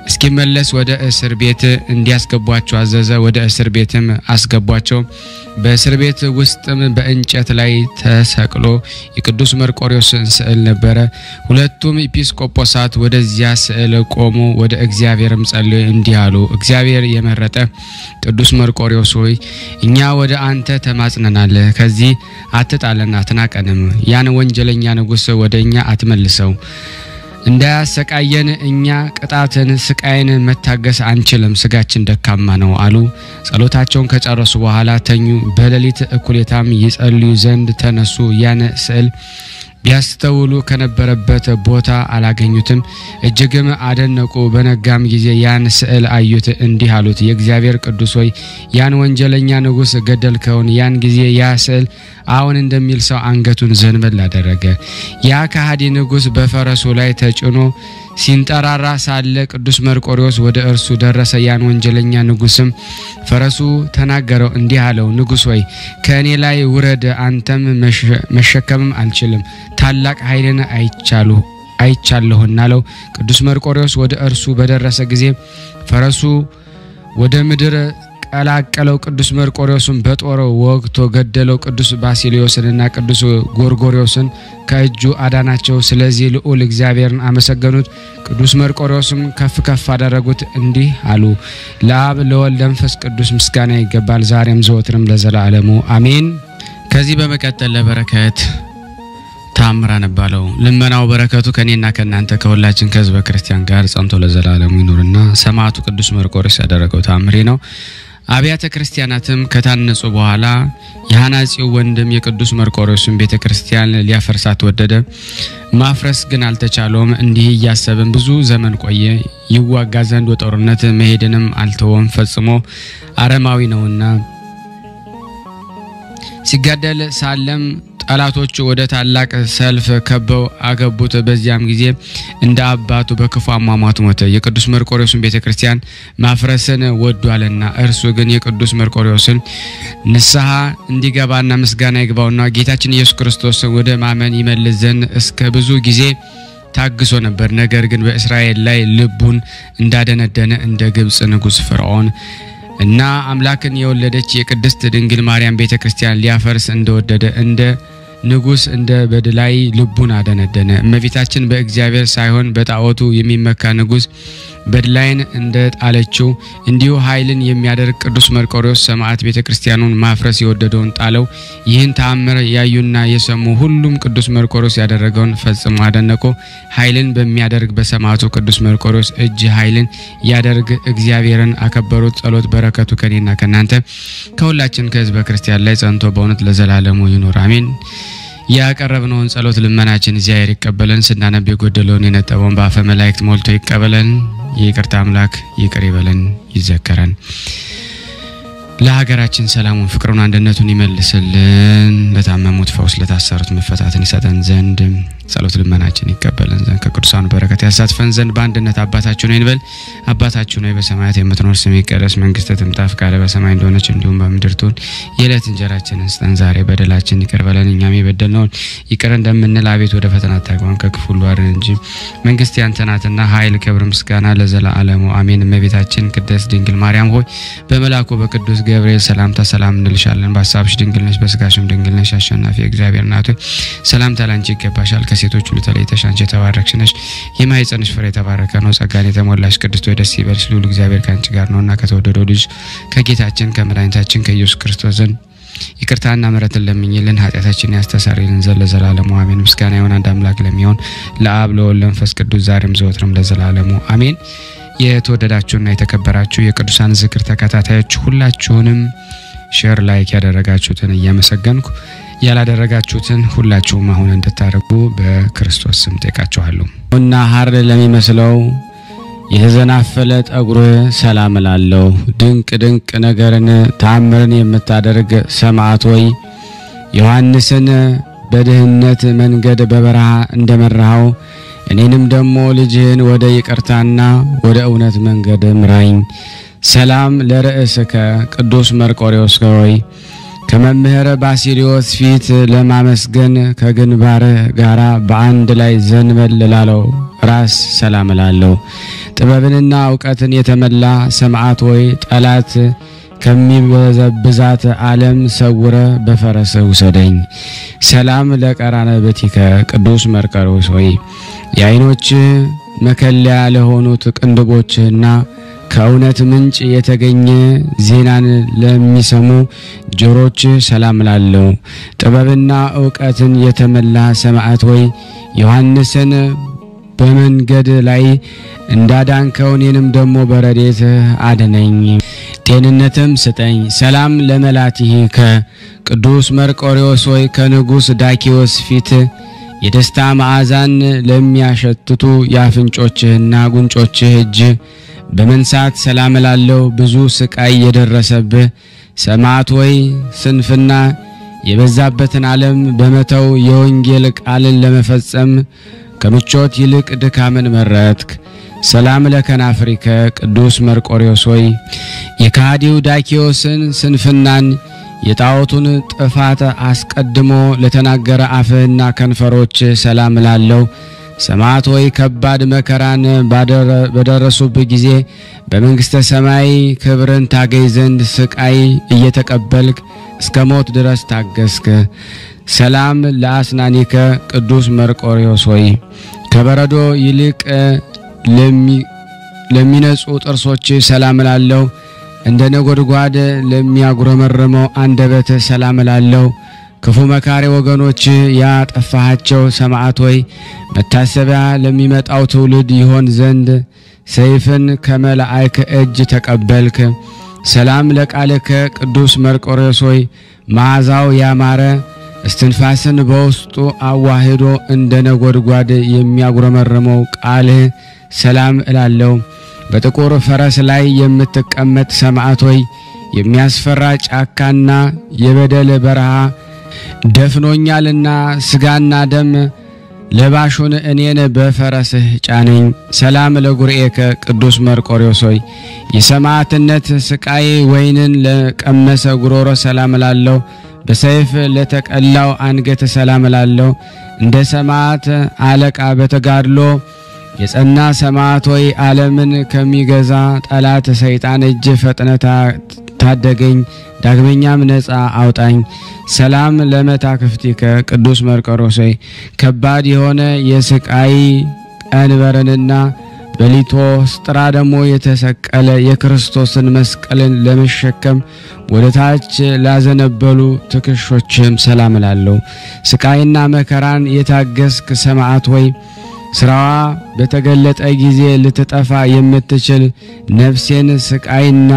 እስኪመለስ ወደ እስር ቤት እንዲያስገቧቸው አዘዘ። ወደ እስር ቤትም አስገቧቸው። በእስር ቤት ውስጥም በእንጨት ላይ ተሰቅሎ የቅዱስ መርቆሬዎስ ስዕል ነበረ። ሁለቱም ኤጲስቆጶሳት ወደዚያ ስዕል ቆሙ። ወደ እግዚአብሔርም ጸለዩ፣ እንዲህ አሉ፣ እግዚአብሔር የመረጠ ቅዱስ መርቆሬዎስ ሆይ እኛ ወደ አንተ ተማጽነናል። ከዚህ አትጣለና አትናቀንም። ያን ወንጀለኛ ንጉስ ወደኛ አትመልሰው፣ እንዳያሰቃየን እኛ ቅጣትን ስቃይን መታገስ አንችልም፣ ስጋችን ደካማ ነው አሉ። ጸሎታቸውን ከጨረሱ በኋላ ተኙ። በሌሊት እኩሌታም ይጸልዩ ዘንድ ተነሱ። ያን ስዕል ቢያስተውሉ ከነበረበት ቦታ አላገኙትም። እጅግም አደነቁ። በነጋም ጊዜ ያን ስዕል አዩት፣ እንዲህ አሉት፣ የእግዚአብሔር ቅዱስ ሆይ ያን ወንጀለኛ ንጉስ ገደልከውን። ያን ጊዜ ያ ስዕል አሁን እንደሚል ሰው አንገቱን ዘንበል አደረገ። ያ ከሃዲ ንጉስ በፈረሱ ላይ ተጭኖ ሲንጠራራ ሳለ ቅዱስ መርቆሬዎስ ወደ እርሱ ደረሰ። ያን ወንጀለኛ ንጉስም ፈረሱ ተናገረው፣ እንዲህ አለው፣ ንጉስ ሆይ ከእኔ ላይ ውረድ፣ አንተም መሸከምም አልችልም፣ ታላቅ ኃይልን አይቻለሁና አለው። ቅዱስ መርቆሬዎስ ወደ እርሱ በደረሰ ጊዜ ፈረሱ ወደ ምድር ቀላቀለው ቅዱስ መርቆሬዎስን በጦር ወግቶ ገደለው። ቅዱስ ባሲሊዮስንና ቅዱስ ጎርጎርዮስን ከእጁ አዳናቸው። ስለዚህ ልዑል እግዚአብሔርን አመሰገኑት። ቅዱስ መርቆሬዎስም ከፍ ከፍ አደረጉት፣ እንዲህ አሉ። ለአብ ለወልድ ለመንፈስ ቅዱስ ምስጋና ይገባል፣ ዛሬም ዘወትርም ለዘላለሙ አሜን። ከዚህ በመቀጠል ለበረከት ታምራ ነባለው ልመናው በረከቱ ከኔና ከናንተ ከሁላችን ከህዝበ ክርስቲያን ጋር ጸንቶ ለዘላለሙ ይኑርና ሰማዕቱ ቅዱስ መርቆሬዎስ ያደረገው ታምሪ ነው። አብያተ ክርስቲያናትም ከታነጹ በኋላ የሐናጺው ወንድም የቅዱስ መርቆሬዎስን ቤተክርስቲያን ሊያፈርሳት ወደደ። ማፍረስ ግን አልተቻለውም። እንዲህ እያሰበን ብዙ ዘመን ቆየ። ይዋጋ ዘንድ ወጦርነት መሄድንም አልተወም፣ ፈጽሞ አረማዊ ነውና። ሲጋደል ሳለም ጠላቶቹ ወደ ታላቅ ሰልፍ ከበው አገቡት። በዚያም ጊዜ እንደ አባቱ በክፉ አሟሟት ሞተ። የቅዱስ መርቆሬዎስን ቤተክርስቲያን ማፍረስን ወዷልና እርሱ ግን የቅዱስ መርቆሬዎስን ንስሐ እንዲገባና ምስጋና ይግባውና ጌታችን ኢየሱስ ክርስቶስ ወደ ማመን ይመልስ ዘንድ እስከ ብዙ ጊዜ ታግሶ ነበር። ነገር ግን በእስራኤል ላይ ልቡን እንዳደነደነ እንደ ግብጽ ንጉስ ፈርዖን እና አምላክን የወለደች የቅድስት ድንግል ማርያም ቤተክርስቲያን ሊያፈርስ እንደወደደ እንደ ንጉስ እንደ በድላይ ልቡን አደነደነ። እመቤታችን በእግዚአብሔር ሳይሆን በጣዖቱ የሚመካ ንጉስ በድላይን እንደ ጣለችው እንዲሁ ኃይልን የሚያደርግ ቅዱስ መርቆሬዎስ ሰማዕት ቤተክርስቲያኑን ማፍረስ የወደደውን ጣለው። ይህን ተአምር ያዩና የሰሙ ሁሉም ቅዱስ መርቆሬዎስ ያደረገውን ፈጽሞ አደነቁ። ኃይልን በሚያደርግ በሰማዕቱ ቅዱስ መርቆሬዎስ እጅ ኃይልን ያደርግ እግዚአብሔርን አከበሩት። ጸሎት በረከቱ ከኔና ከናንተ ከሁላችን ከህዝበ ክርስቲያን ላይ ጸንቶ በእውነት ለዘላለሙ ይኑር አሜን። ያቀረብነውን ጸሎት ልመናችን እግዚአብሔር ይቀበለን። ስናነብ የጎደለውን የነጠበውን በአፈ መላእክት ሞልቶ ይቀበለን። ይቅርታ አምላክ ይቅር ይበለን ይዘከረን። ለሀገራችን ሰላሙን ፍቅሩን አንድነቱን ይመልስልን። ለታመሙት ፈውስ ለታሰሩት መፈታትን ይሰጠን ዘንድ ጸሎት ልመናችን ይቀበለን ዘንድ ከቅዱሳኑ በረከት ያሳትፈን ዘንድ በአንድነት አባታችን ሆይ እንበል። አባታችን ሆይ በሰማያት የምትኖር ስምህ ይቀደስ፣ መንግስትህ ትምጣ፣ ፈቃድህ በሰማይ እንደሆነች እንዲሁም በምድር ትሁን። የዕለት እንጀራችንን ስጠን ዛሬ፣ በደላችንን ይቅር በለን እኛም የበደልነውን ይቅር እንደምንል፣ አቤት ወደ ፈተና አታግባን ከክፉ ሁሉ አድነን እንጂ መንግስት ያንተ ናትና ኃይል፣ ክብር፣ ምስጋና ለዘላለሙ አሜን። እመቤታችን ቅድስት ድንግል ማርያም ሆይ በመልአኩ በቅዱስ ገብርኤል ሰላምታ ሰላም እንልሻለን። በሐሳብሽ ድንግል ነሽ፣ በስጋሽም ድንግል ነሽ። አሸናፊ እግዚአብሔር እናት ሆይ ሰላምታ ላንቺ ይገባሻል። ከሴቶች ሁሉ ተለይተሽ አንቺ የተባረክሽ ነሽ፣ የማኅፀንሽ ፍሬ የተባረከ ነው። ጸጋን የተሞላሽ ቅድስት ሆይ ደስ ይበልሽ፣ ልዑል እግዚአብሔር ካንቺ ጋር ነውና ከተወደደው ልጅ ከጌታችን ከመድኃኒታችን ከኢየሱስ ክርስቶስ ዘንድ ይቅርታና ምሕረትን ለምኝልን ኃጢአታችንን ያስተሰርይልን ዘንድ ለዘላለሙ አሜን። ምስጋና ይሁን አንድ አምላክ ለሚሆን ለአብ ለወልድ ለመንፈስ ቅዱስ ዛሬም ዘወትርም ለዘላለሙ አሜን። የተወደዳችሁና የተከበራችሁ የቅዱሳን ዝክር ተከታታዮች ሁላችሁንም ሼር ላይክ ያደረጋችሁትን እያመሰገንኩ ያላደረጋችሁትን ሁላችሁም አሁን እንድታደርጉ በክርስቶስ ስም ጠይቃችኋለሁ። እና ሐር ለሚመስለው የተዘናፈለ ጠጉር ሰላም እላለሁ። ድንቅ ድንቅ ነገርን ታምርን የምታደርግ ሰማዕት ሆይ ዮሐንስን በድህነት መንገድ በበረሃ እንደመራው እኔንም ደግሞ ልጅህን ወደ ይቅርታና ወደ እውነት መንገድ ምራኝ። ሰላም ለርእስከ ቅዱስ መርቆሬዎስ ሆይ ከመምህር ባሲሊዮስ ፊት ለማመስገን ከግንባር ጋራ በአንድ ላይ ዘንበል ላለው ራስ ሰላም እላለሁ። ጥበብንና ዕውቀትን የተመላ ሰማዕት ሆይ ጠላት ከሚበዘብዛት ዓለም ሰውረ በፈረስ ውሰደኝ። ሰላም ለቀራንብቲከ ቅዱስ መርቆሬዎስ ሆይ የዓይኖች መከለያ ለሆኑት ቅንድቦችና ከእውነት ምንጭ የተገኘ ዜናን ለሚሰሙ ጆሮች ሰላም እላለሁ። ጥበብና ዕውቀትን የተመላ ሰማዕት ሆይ ዮሐንስን በመንገድ ላይ እንዳዳንከው እኔንም ደግሞ በረድኤት አድነኝ፣ ጤንነትም ስጠኝ። ሰላም ለመላቲከ ቅዱስ መርቆሬዎስ ሆይ ከንጉሥ ዳኪዎስ ፊት የደስታ መዓዛን ለሚያሸትቱ የአፍንጮችህና ጉንጮችህ እጅ በመንሳት ሰላም እላለሁ። ብዙ ስቃይ የደረሰብህ ሰማዕት ሆይ ስንፍና የበዛበትን ዓለም በመተው የወንጌል ቃልን ለመፈጸም ከምቾት ይልቅ ድካምን መረጥክ። ሰላም ለከናፍሪከ ቅዱስ መርቆሬዎስ ሆይ የካዲው ዳኪዎስን ስንፍናን የጣዖቱን ጥፋት አስቀድሞ ለተናገረ አፍህና ከንፈሮች ሰላም እላለሁ። ሰማዕት ሆይ ከባድ መከራን በደረሱብህ ጊዜ በመንግስተ ሰማይ ክብርን ታገኝ ዘንድ ስቃይ እየተቀበልክ እስከ ሞት ድረስ ታገስክ። ሰላም ለአስናኒከ ቅዱስ መርቆሬዎስ ሆይ ከበረዶ ይልቅ ለሚነጹ ጥርሶች ሰላም እላለሁ። እንደ ነጎድጓድ ለሚያጉረመርመው አንደበት ሰላም እላለሁ። ክፉ መካሪ ወገኖች ያጠፋሃቸው ሰማዕት ሆይ መታሰቢያ ለሚመጣው ትውልድ ይሆን ዘንድ ሰይፍን ከመላእክት እጅ ተቀበልክ። ሰላም ለቃልከ ቅዱስ መርቆሬዎስ ሆይ መዓዛው ያማረ እስትንፋስን በውስጡ አዋህዶ እንደ ነጎድጓድ የሚያጉረመርመው ቃልህ ሰላም እላለሁ። በጥቁር ፈረስ ላይ የምትቀመጥ ሰማዕት ሆይ የሚያስፈራ ጫካና የበደል በረሃ ደፍኖኛልና ስጋና ደም ለባሹን እኔን በፈረስህ ጫነኝ። ሰላም ለጉርኤከ ቅዱስ መርቆሬዎስ ሆይ የሰማዕትነት ስቃይ ወይንን ለቀመሰ ጉሮሮ ሰላም እላለሁ። በሰይፍ ለተቀላው አንገት ሰላም እላለሁ። እንደ ሰማዕት አለቃ በተጋድሎ የጸና ሰማዕት ሆይ ዓለምን ከሚገዛ ጠላት ሰይጣን እጅ ፈጥነታ ታደገኝ፣ ዳግመኛም ነፃ አውጣኝ። ሰላም ለመታክፍቲከ ቅዱስ መርቆሬዎስ ሆይ ከባድ የሆነ የስቃይ ቀንበርንና በሊቶስጥራ ደግሞ የተሰቀለ የክርስቶስን መስቀልን ለመሸከም ወደ ታች ላዘነበሉ ትከሾችም ሰላም እላለሁ። ስቃይና መከራን የታገስክ ሰማዕት ሆይ ስራዋ በተገለጠ ጊዜ ልትጠፋ የምትችል ነፍሴን ስቃይና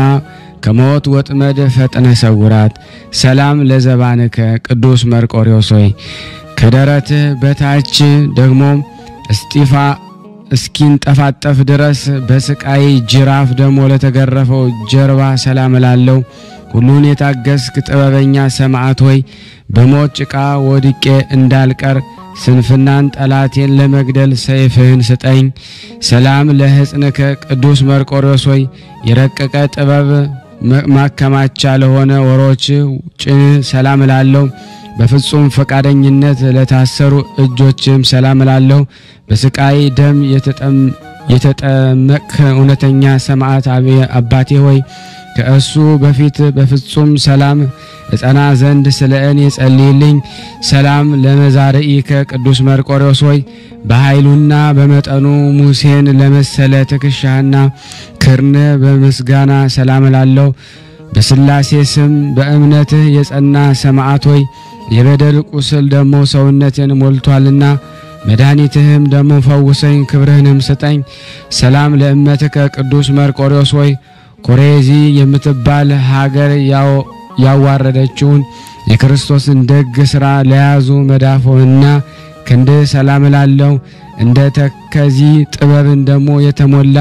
ከሞት ወጥመድ ፈጥነ ሰውራት። ሰላም ለዘባንከ ቅዱስ መርቆሬዎስ ሆይ ከደረትህ በታች ደግሞ እስኪንጠፋጠፍ ድረስ በስቃይ ጅራፍ ደግሞ ለተገረፈው ጀርባ ሰላም እላለሁ። ሁሉን የታገስክ ጥበበኛ ሰማዕት ሆይ በሞት ጭቃ ወድቄ እንዳልቀር ስንፍናን ጠላቴን ለመግደል ሰይፍህን ስጠኝ። ሰላም ለሕጽንከ ቅዱስ መርቆሬዎስ ሆይ የረቀቀ ጥበብ ማከማቻ ለሆነ ወሮች ጭን ሰላም እላለሁ። በፍጹም ፈቃደኝነት ለታሰሩ እጆችም ሰላም እላለሁ። በስቃይ ደም የተጠመቅህ እውነተኛ ሰማዕት አባቴ ሆይ ከእሱ በፊት በፍጹም ሰላም እጸና ዘንድ ስለ እኔ ጸልይልኝ። ሰላም ለመዛርኢከ ቅዱስ መርቆሬዎስ ሆይ በኃይሉና በመጠኑ ሙሴን ለመሰለ ትከሻና ክርነ በምስጋና ሰላም እላለሁ። በስላሴ ስም በእምነትህ የጸና ሰማዕት ሆይ የበደል ቁስል ደሞ ሰውነቴን ሞልቷልና መድኃኒትህም ደሞ ፈውሰኝ፣ ክብርህንም ስጠኝ። ሰላም ለእመትከ ቅዱስ መርቆሬዎስ ሆይ ኮሬዚ የምትባል ሀገር ያዋረደችውን የክርስቶስን ደግ ሥራ ለያዙ መዳፎና ክንድ ሰላም እላለሁ። እንደ ተከዚ ጥበብን ደሞ የተሞላ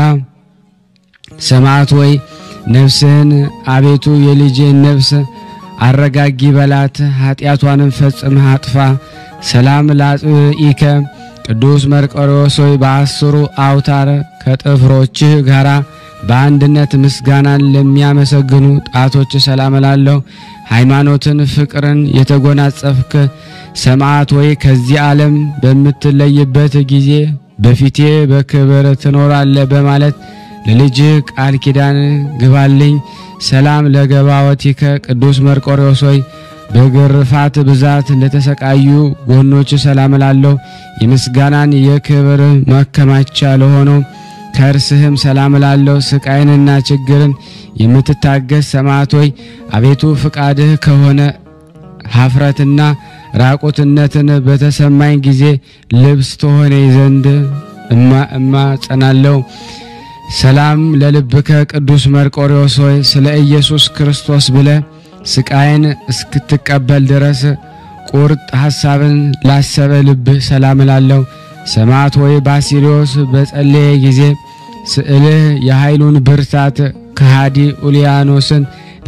ሰማዕት ሆይ ነፍስህን አቤቱ የልጄን ነፍስ አረጋጊ በላት፣ ኃጢአቷንም ፈጽመህ አጥፋ። ሰላም ለአጽብኢከ ቅዱስ መርቆሬዎስ ሆይ በአስሩ አውታር ከጥፍሮችህ ጋራ በአንድነት ምስጋናን ለሚያመሰግኑ ጣቶች ሰላም እላለሁ። ሃይማኖትን ፍቅርን የተጎናጸፍክ ሰማዕት ሆይ ከዚህ ዓለም በምትለይበት ጊዜ በፊቴ በክብር ትኖራለህ በማለት ለልጅ ቃል ኪዳን ግባልኝ። ሰላም ለገባወቲከ ቅዱስ መርቆሬዎስ ሆይ በግርፋት ብዛት ለተሰቃዩ ጎኖች ሰላም እላለሁ። የምስጋናን የክብር ማከማቻ ለሆነው ከእርስህም ሰላም እላለሁ። ስቃይንና ችግርን የምትታገስ ሰማዕት ሆይ አቤቱ ፍቃድህ ከሆነ ሀፍረትና ራቁትነትን በተሰማኝ ጊዜ ልብስ ትሆነኝ ዘንድ እማጸናለሁ። ሰላም ለልብከ ቅዱስ መርቆሬዎስ ሆይ ስለ ኢየሱስ ክርስቶስ ብለ ስቃይን እስክትቀበል ድረስ ቁርጥ ሐሳብን ላሰበ ልብህ ሰላም እላለሁ። ሰማዕት ሆይ ባሲሊዮስ በጸለየ ጊዜ ስዕልህ የኃይሉን ብርታት ከሃዲ ኡልያኖስን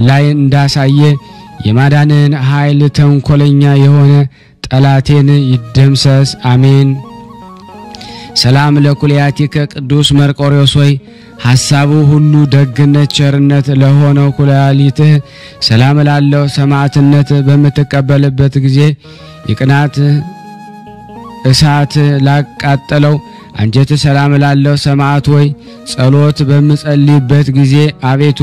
ላይ እንዳሳየ የማዳንን ኃይል ተንኮለኛ የሆነ ጠላቴን ይደምሰስ፣ አሜን። ሰላም ለኩልያቲከ ቅዱስ መርቆሬዎስ ሆይ ሐሳቡ ሁሉ ደግነት ቸርነት ለሆነው ኩላሊትህ ሰላም እላለሁ። ሰማዕትነት በምትቀበልበት ጊዜ የቅናት እሳት ላቃጠለው አንጀት ሰላም ላለው ሰማዕት ሆይ ጸሎት በምጸልይበት ጊዜ አቤቱ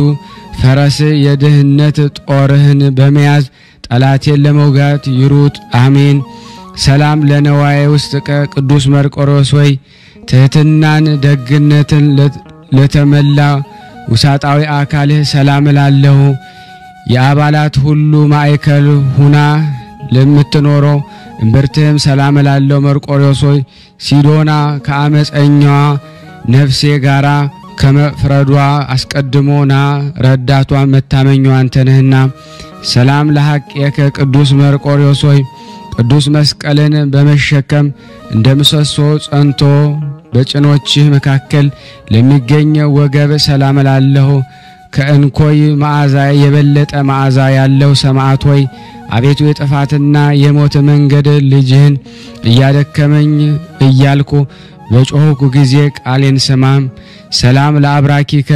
ፈረስ የድህነት ጦርህን በመያዝ ጠላቴን ለመውጋት ይሩጥ። አሜን። ሰላም ለነዋዬ ውስጥ ቅዱስ መርቆሬዎስ ሆይ ትህትናን ደግነትን ለተመላ ውሳጣዊ አካልህ ሰላም ላለሁ የአባላት ሁሉ ማዕከል ሁና ለምትኖረው እምብርትህም ሰላም ላለው መርቆሬዎስ ሆይ ሲዶና ከአመፀኛዋ ነፍሴ ጋራ ከመፍረዷ አስቀድሞና ረዳቷ መታመኛዋ አንተ ነህና ሰላም ለሐቄከ ቅዱስ መርቆሬዎስ ሆይ ቅዱስ መስቀልን በመሸከም እንደምሰሶ ጸንቶ በጭኖችህ መካከል ለሚገኝ ወገብ ሰላም ላለሁ ከእንኮይ መዓዛ የበለጠ መዓዛ ያለው ሰማዕት ሆይ አቤቱ የጥፋትና የሞት መንገድ ልጅህን እያደከመኝ እያልኩ በጮህኩ ጊዜ ቃሌን ስማም። ሰላም ለአብራኪከ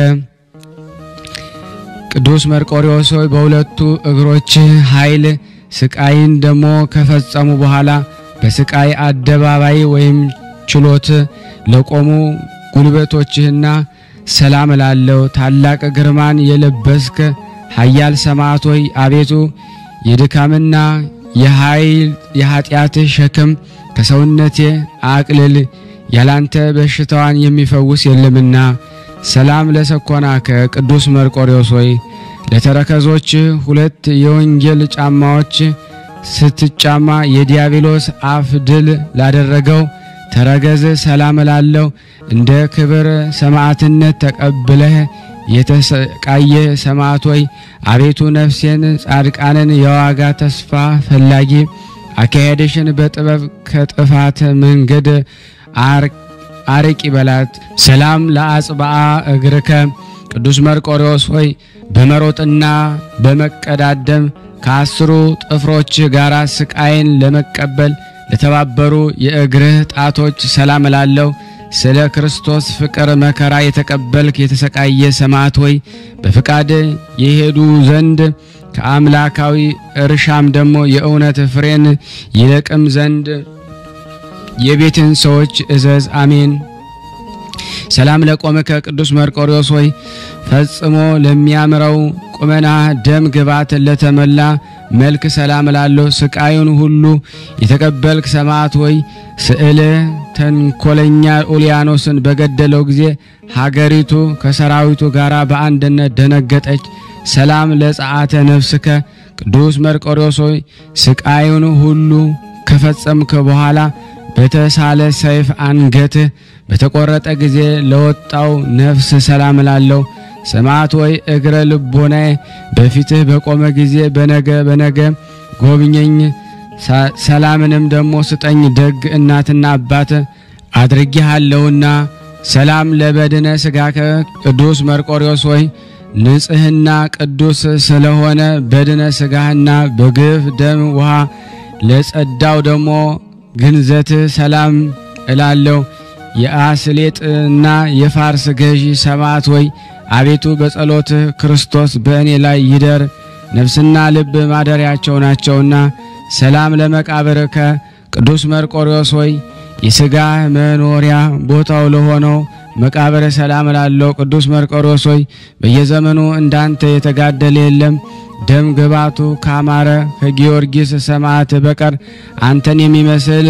ቅዱስ መርቆሬዎስ ሆይ በሁለቱ እግሮች ኃይል ስቃይን ደሞ ከፈጸሙ በኋላ በስቃይ አደባባይ ወይም ችሎት ለቆሙ ጉልበቶችህና ሰላም ላለው ታላቅ ግርማን የለበስከ ኃያል ሰማዕት ሆይ አቤቱ የድካምና የኃጢአት ሸክም ከሰውነቴ አቅልል ያላንተ በሽታዋን የሚፈውስ የለምና። ሰላም ለሰኮናከ ቅዱስ መርቆሬዎስ ሆይ ለተረከዞች ሁለት የወንጌል ጫማዎች ስትጫማ የዲያብሎስ አፍ ድል ላደረገው ተረገዝ ሰላም ላለው እንደ ክብር ሰማዕትነት ተቀብለህ የተሰቃየ ሰማዕት ሆይ አቤቱ ነፍሴን ጻድቃንን የዋጋ ተስፋ ፈላጊ አካሄድሽን በጥበብ ከጥፋት መንገድ አርቂ በላት። ሰላም ለአጽብዓ እግርከ ቅዱስ መርቆሬዎስ ሆይ በመሮጥና በመቀዳደም ከአስሩ ጥፍሮች ጋራ ስቃይን ለመቀበል ለተባበሩ የእግርህ ጣቶች ሰላም ላለው ስለ ክርስቶስ ፍቅር መከራ የተቀበልክ የተሰቃየ ሰማዕት ሆይ በፍቃድ የሄዱ ዘንድ ከአምላካዊ እርሻም ደሞ የእውነት ፍሬን ይለቅም ዘንድ የቤትን ሰዎች እዘዝ። አሜን። ሰላም ለቆመከ ቅዱስ መርቆሬዎስ ሆይ ፈጽሞ ለሚያምረው ቁመና ደም ግባት ለተመላ መልክ ሰላም ላለው ስቃዩን ሁሉ የተቀበልክ ሰማዕት ሆይ ስዕል ተንኮለኛ ኡልያኖስን በገደለው ጊዜ ሀገሪቱ ከሰራዊቱ ጋራ በአንድነት ደነገጠች። ሰላም ለጸአተ ነፍስከ ቅዱስ መርቆሬዎስ ሆይ ስቃዩን ሁሉ ከፈጸምክ በኋላ በተሳለ ሰይፍ አንገት በተቆረጠ ጊዜ ለወጣው ነፍስ ሰላም ላለው ሰማዕት ሆይ እግረ ልቦናዬ በፊትህ በቆመ ጊዜ በነገ ጎብኘኝ ሰላምንም ደሞ ስጠኝ ደግ እናትና አባት አድርጌሃለሁና። ሰላም ለበድነ ስጋከ ቅዱስ መርቆሬዎስ ሆይ ንጽህና ቅዱስ ስለሆነ በድነ ስጋህና በግፍ ደም ውሃ ለጸዳው ደሞ ግንዘት ሰላም እላለሁ። የአስሌጥና የፋርስ ገዢ ሰማዕት ሆይ አቤቱ በጸሎት ክርስቶስ በእኔ ላይ ይደር ነፍስና ልብ ማደሪያቸው ናቸውና። ሰላም ለመቃብርከ ቅዱስ መርቆሬዎስ ሆይ የሥጋ መኖሪያ ቦታው ለሆነው መቃብር ሰላም ላለው ቅዱስ መርቆሬዎስ ሆይ በየዘመኑ እንዳንተ የተጋደለ የለም። ደም ግባቱ ካማረ ከጊዮርጊስ ሰማዕት በቀር አንተን የሚመስል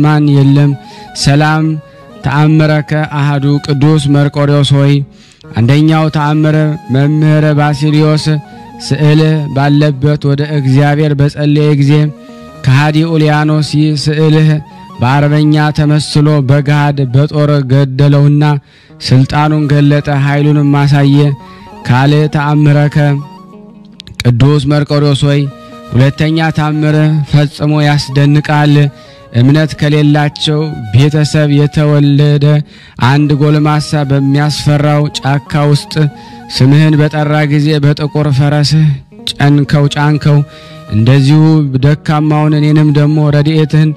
ማን የለም። ሰላም ተአምረከ አሃዱ ቅዱስ መርቆሬዎስ ሆይ አንደኛው ተአምረ መምህር ባሲሊዮስ ስዕል ባለበት ወደ እግዚአብሔር በጸለየ ጊዜ ከሃዲ ኡልያኖስ ስዕልህ በአርበኛ ተመስሎ በጋድ በጦር ገደለውና ስልጣኑን ገለጠ ኃይሉን ማሳየ። ካለ ተአምረከ ቅዱስ መርቆሬዎስ ሆይ ሁለተኛ ተአምር ፈጽሞ ያስደንቃል። እምነት ከሌላቸው ቤተሰብ የተወለደ አንድ ጎልማሳ በሚያስፈራው ጫካ ውስጥ ስምህን በጠራ ጊዜ በጥቁር ፈረስህ ጫንከው። እንደዚሁ ደካማውን እኔንም ደሞ ረድኤትህን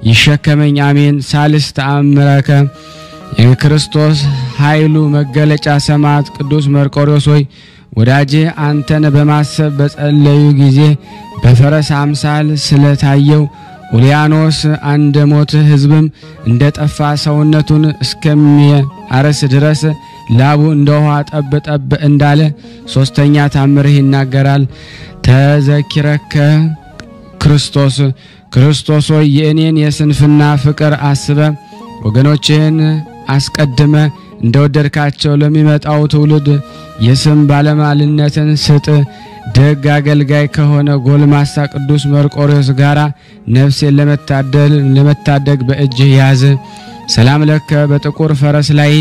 ይሸከመኝ። አሜን። ሳልስ ተአምረከ የክርስቶስ ኃይሉ መገለጫ ሰማዕት ቅዱስ መርቆሬዎስ ሆይ ወዳጄ አንተን በማሰብ በጸለዩ ጊዜ በፈረስ አምሳል ስለታየው ኡልያኖስ አንደ ሞት ሕዝብም እንደ ጠፋ ሰውነቱን እስከሚያርስ ድረስ ላቡ እንደ ውሃ ጠብ ጠብ እንዳለ ሶስተኛ ታምርህ ይናገራል። ተዘኪረከ ክርስቶስ ሆይ የእኔን የስንፍና ፍቅር አስበ ወገኖችህን አስቀድመ እንደወደድካቸው ለሚመጣው ትውልድ የስም ባለሟልነትን ስጥ። ደግ አገልጋይ ከሆነ ጎልማሳ ቅዱስ መርቆሬዎስ ጋራ ነፍሴን ለመታደግ በእጅህ ያዝ። ሰላም ለከ በጥቁር ፈረስ ላይ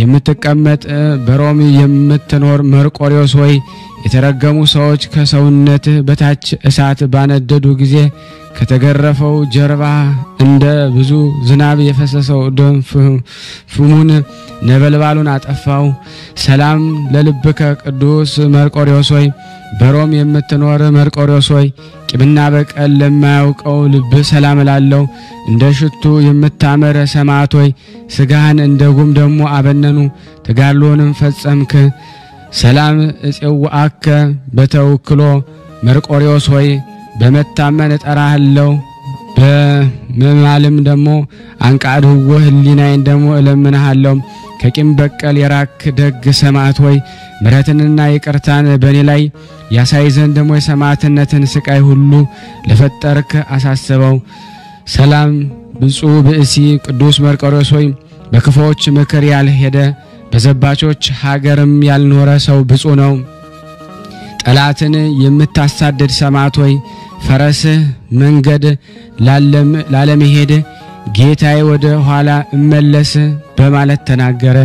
የምትቀመጥ በሮም የምትኖር መርቆሬዎስ ሆይ የተረገሙ ሰዎች ከሰውነትህ በታች እሳት ባነደዱ ጊዜ ከተገረፈው ጀርባ እንደ ብዙ ዝናብ የፈሰሰው ደም ፍሙን ነበልባሉን አጠፋው። ሰላም ለልብከ ቅዱስ መርቆሬዎስ ሆይ በሮም የምትኖር መርቆሬዎስ ሆይ ቂምና በቀል ለማያውቀው ልብ ሰላም ላለው እንደ ሽቱ የምታመረ ሰማዕት ሆይ ስጋህን እንደ ጉም ደሞ አበነኑ ተጋድሎንም ፈጸምክ። ሰላም እጽዋአከ በተወክሎ መርቆሬዎስ ሆይ በመታመን እጠራሃለሁ በመማልም ደሞ አንቃድሁ ህሊናዬን ደሞ እለምንሃለሁ። ከቂም በቀል የራክ ደግ ሰማዕት ሆይ ምሕረትንና ይቅርታን በኔ ላይ ያሳይ ዘንድ ደሞ የሰማዕትነትን ስቃይ ሁሉ ለፈጠርክ አሳስበው። ሰላም ብፁዕ ብእሲ ቅዱስ መርቆሬዎስ ሆይ በክፉዎች ምክር ያልሄደ በዘባቾች ሀገርም ያልኖረ ሰው ብፁዕ ነው። ጠላትን የምታሳደድ ሰማዕት ሆይ ፈረስህ መንገድ ላለመሄድ ጌታዬ ወደ ኋላ እመለስ በማለት ተናገረ።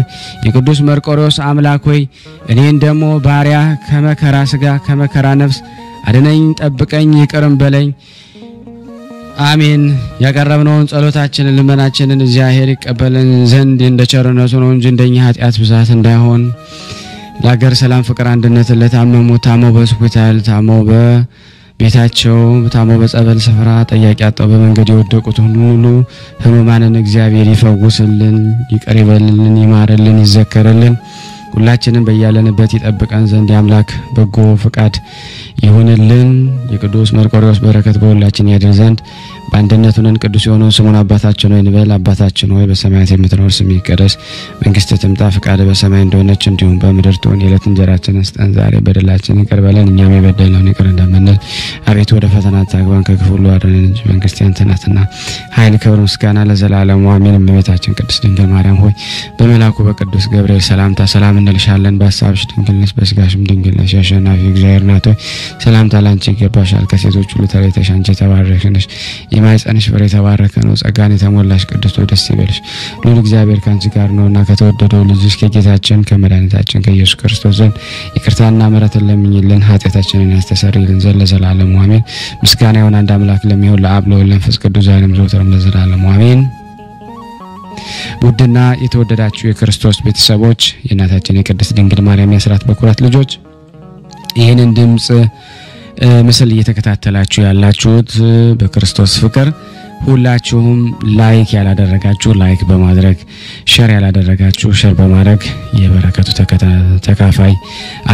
የቅዱስ መርቆሬዎስ አምላክ ሆይ እኔን ደሞ ባሪያ ከመከራ ስጋ ከመከራ ነፍስ አድነኝ፣ ጠብቀኝ፣ ይቅርም በለኝ። አሜን። ያቀረብነውን ጸሎታችንን ልመናችንን እግዚአብሔር ይቀበለን ዘንድ እንደ ቸርነቱ ነው እንጂ እንደኛ ኃጢአት ብዛት እንዳይሆን ለሀገር ሰላም፣ ፍቅር፣ አንድነት ለታመሙ ታመው በሆስፒታል ታመው በቤታቸው ታመው በጸበል ስፍራ ጠያቂ አጣው በመንገድ የወደቁት ሁሉ ሕሙማንን እግዚአብሔር ይፈውስልን፣ ይቅር ይበልልን፣ ይማርልን፣ ይዘከርልን። ሁላችንም በያለንበት ይጠብቀን ዘንድ የአምላክ በጎ ፍቃድ ይሁንልን። የቅዱስ መርቆሬዎስ በረከት በሁላችን ያድር ዘንድ በአንድነት ሆነን ቅዱስ የሆነውን ስሙን አባታችን ሆይ እንበል። አባታችን ሆይ በሰማያት የምትኖር ስምህ ይቀደስ፣ መንግስትህ ትምጣ፣ ፈቃድህ በሰማይ እንደሆነች እንዲሁም በምድር ትሁን። የዕለት እንጀራችንን ስጠን ዛሬ፣ በደላችንን ይቅር በለን እኛም የበደልነውን ይቅር እንደምንል፣ አቤቱ ወደ ፈተና አታግባን ከክፉ ሁሉ አድነን እንጂ መንግስት ያንተ ናትና ኃይል፣ ክብር፣ ምስጋና ለዘላለሙ አሜን። እመቤታችን ቅድስት ድንግል ማርያም ሆይ በመልአኩ በቅዱስ ገብርኤል ሰላምታ ሰላም እንልሻለን። በሐሳብሽ ድንግል ነሽ፣ በስጋሽም ድንግል ነሽ። አሸናፊ እግዚአብሔር ናት ሆይ ሰላምታ ላንቺ ይገባሻል። ከሴቶች ሁሉ ተለይተሽ አንቺ የተባረክሽ ነሽ፣ የማኅፀንሽ ፍሬ የተባረከ ነው። ጸጋን የተሞላሽ ቅድስት ሆይ ደስ ይበልሽ፣ ልዑል እግዚአብሔር ካንቺ ጋር ነውና ከተወደደው ልጅሽ ከጌታችን ከመድኃኒታችን ከኢየሱስ ክርስቶስ ዘንድ ይቅርታና ምሕረትን ለምኝልን ኃጢአታችንን ያስተሰርይልን ዘንድ ለዘላለሙ አሜን። ምስጋና ይሁን አንድ አምላክ ለሚሆን ለአብ ለወልድ ለመንፈስ ቅዱስ ዛሬም ዘወትርም ለዘላለሙ አሜን። ውድና የተወደዳችሁ የክርስቶስ ቤተሰቦች የእናታችን የቅድስት ድንግል ማርያም የአስራት በኩራት ልጆች ይህንን ድምጽ ምስል እየተከታተላችሁ ያላችሁት በክርስቶስ ፍቅር ሁላችሁም ላይክ ያላደረጋችሁ ላይክ በማድረግ ሼር ያላደረጋችሁ ሼር በማድረግ የበረከቱ ተካፋይ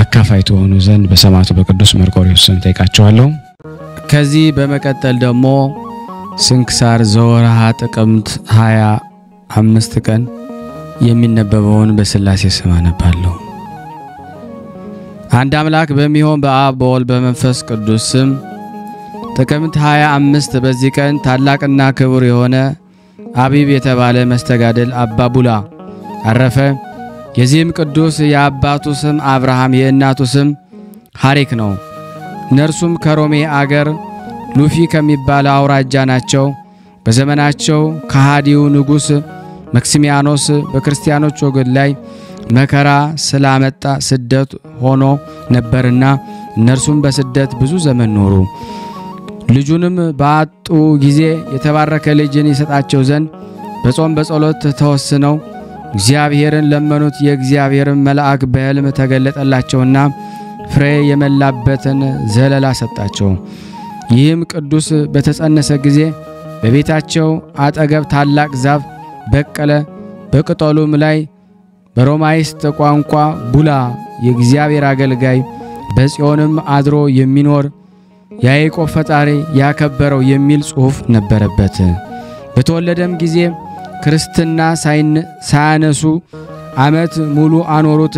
አካፋይ ትሆኑ ዘንድ በሰማዕቱ በቅዱስ መርቆሬዎስ ስም ጠይቃችኋለሁ። ከዚህ በመቀጠል ደግሞ ስንክሳር ዘወርሃ ጥቅምት 25 ቀን የሚነበበውን በስላሴ ስም አነባለሁ። አንድ አምላክ በሚሆን በአብ በወልድ በመንፈስ ቅዱስ ስም ጥቅምት 25 በዚህ ቀን ታላቅና ክቡር የሆነ አቢብ የተባለ መስተጋድል አባ ቡላ አረፈ። የዚህም ቅዱስ የአባቱ ስም አብርሃም የእናቱ ስም ሐሪክ ነው። እነርሱም ከሮሜ አገር ሉፊ ከሚባል አውራጃ ናቸው። በዘመናቸው ከሃዲው ንጉሥ መክሲሚያኖስ በክርስቲያኖች ወገን ላይ መከራ ስላመጣ ስደት ሆኖ ነበርና እነርሱም በስደት ብዙ ዘመን ኖሩ። ልጁንም ባጡ ጊዜ የተባረከ ልጅን ይሰጣቸው ዘንድ በጾም በጸሎት ተወስነው እግዚአብሔርን ለመኑት። የእግዚአብሔርን መልአክ በሕልም ተገለጠላቸውና ፍሬ የመላበትን ዘለላ ሰጣቸው። ይህም ቅዱስ በተጸነሰ ጊዜ በቤታቸው አጠገብ ታላቅ ዛፍ በቀለ። በቅጠሉም ላይ በሮማይስጥ ቋንቋ ቡላ የእግዚአብሔር አገልጋይ በጽዮንም አድሮ የሚኖር ያዕቆብ ፈጣሪ ያከበረው የሚል ጽሑፍ ነበረበት። በተወለደም ጊዜ ክርስትና ሳያነሱ ዓመት ሙሉ አኖሩት።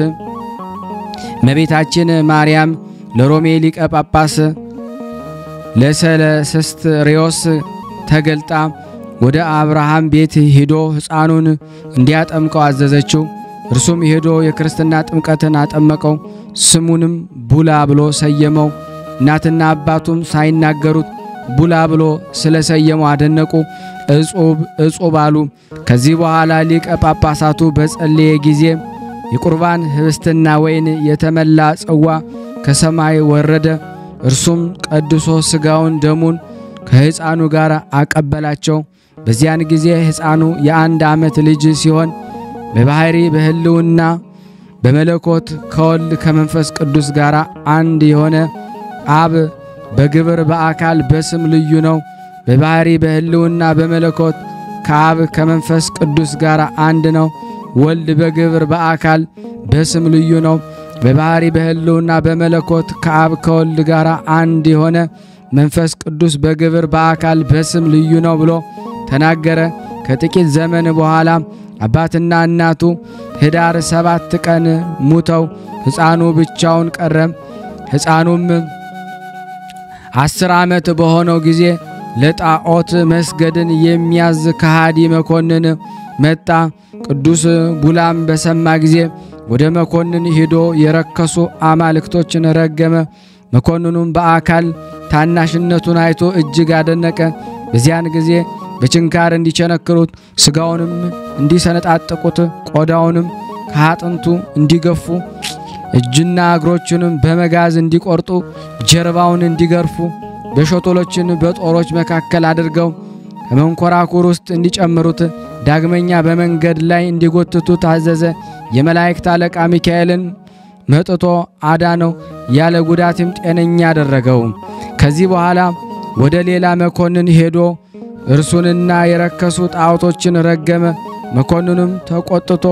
እመቤታችን ማርያም ለሮሜ ሊቀ ጳጳስ ለሰለስትሪዮስ ተገልጣ ወደ አብርሃም ቤት ሄዶ ሕፃኑን እንዲያጠምቀው አዘዘችው። እርሱም ሄዶ የክርስትና ጥምቀትን አጠመቀው። ስሙንም ቡላ ብሎ ሰየመው። እናትና አባቱም ሳይናገሩት ቡላ ብሎ ስለሰየመው አደነቁ፣ እጹብ አሉ። ከዚህ በኋላ ሊቀ ጳጳሳቱ በጸለየ ጊዜ የቁርባን ህብስትና ወይን የተመላ ጽዋ ከሰማይ ወረደ። እርሱም ቀድሶ ሥጋውን ደሙን ከሕፃኑ ጋር አቀበላቸው። በዚያን ጊዜ ሕፃኑ የ1 ዓመት ልጅ ሲሆን በባህሪ በህልውና በመለኮት ከወልድ ከመንፈስ ቅዱስ ጋር አንድ የሆነ አብ በግብር በአካል በስም ልዩ ነው። በባህሪ በህልውና በመለኮት ከአብ ከመንፈስ ቅዱስ ጋር አንድ ነው። ወልድ በግብር በአካል በስም ልዩ ነው። በባህሪ በህልውና በመለኮት ከአብ ከወልድ ጋር አንድ የሆነ መንፈስ ቅዱስ በግብር በአካል በስም ልዩ ነው ብሎ ተናገረ። ከጥቂት ዘመን በኋላ አባትና እናቱ ህዳር 7 ቀን ሙተው ሕፃኑ ብቻውን ቀረ። ሕፃኑም 10 ዓመት በሆነው ጊዜ ለጣዖት መስገድን የሚያዝ ከሃዲ መኮንን መጣ። ቅዱስ ቡላም በሰማ ጊዜ ወደ መኮንን ሄዶ የረከሱ አማልክቶችን ረገመ። መኮንኑም በአካል ታናሽነቱን አይቶ እጅግ አደነቀ። በዚያን ጊዜ በችንካር እንዲቸነክሩት፣ ሥጋውንም እንዲሰነጣጥቁት፣ ቆዳውንም ከአጥንቱ እንዲገፉ፣ እጅና እግሮቹንም በመጋዝ እንዲቆርጡ፣ ጀርባውን እንዲገርፉ፣ በሾቶሎችን በጦሮች መካከል አድርገው ከመንኮራኩር ውስጥ እንዲጨምሩት፣ ዳግመኛ በመንገድ ላይ እንዲጎትቱ ታዘዘ። የመላእክት አለቃ ሚካኤልን መጥቶ አዳነው፣ ያለ ጉዳትም ጤነኛ አደረገው። ከዚህ በኋላ ወደ ሌላ መኮንን ሄዶ እርሱንና የረከሱ ጣዖቶችን ረገመ። መኮንኑም ተቆጥቶ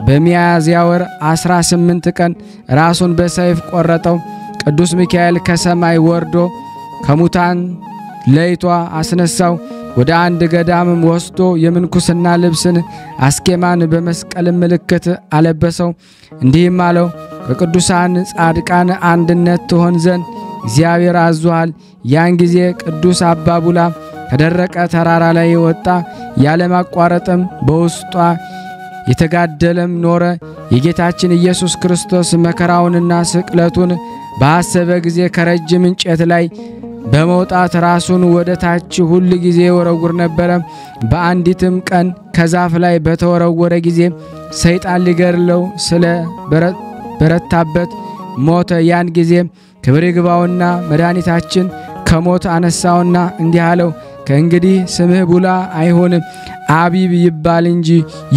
በሚያዝያ ወር 18 ቀን ራሱን በሰይፍ ቆረጠው። ቅዱስ ሚካኤል ከሰማይ ወርዶ ከሙታን ለይቶ አስነሳው። ወደ አንድ ገዳምም ወስዶ የምንኩስና ልብስን አስኬማን በመስቀል ምልክት አለበሰው። እንዲህም አለው፣ ከቅዱሳን ጻድቃን አንድነት ትሆን ዘንድ እግዚአብሔር አዟል። ያን ጊዜ ቅዱስ አባ ቡላ ከደረቀ ተራራ ላይ ወጣ። ያለማቋረጥም በውስጧ የተጋደለም ኖረ። የጌታችን ኢየሱስ ክርስቶስ መከራውንና ስቅለቱን ባሰበ ጊዜ ከረጅም እንጨት ላይ በመውጣት ራሱን ወደ ታች ሁል ጊዜ ወረውር ነበረ። በአንዲትም ቀን ከዛፍ ላይ በተወረወረ ጊዜ ሰይጣን ሊገድለው ስለ በረታበት ሞተ። ያን ጊዜ ክብር ይግባውና መድኃኒታችን ከሞት አነሳውና እንዲህ አለው፣ ከእንግዲህ ስምህ ቡላ አይሆንም አቢብ ይባል እንጂ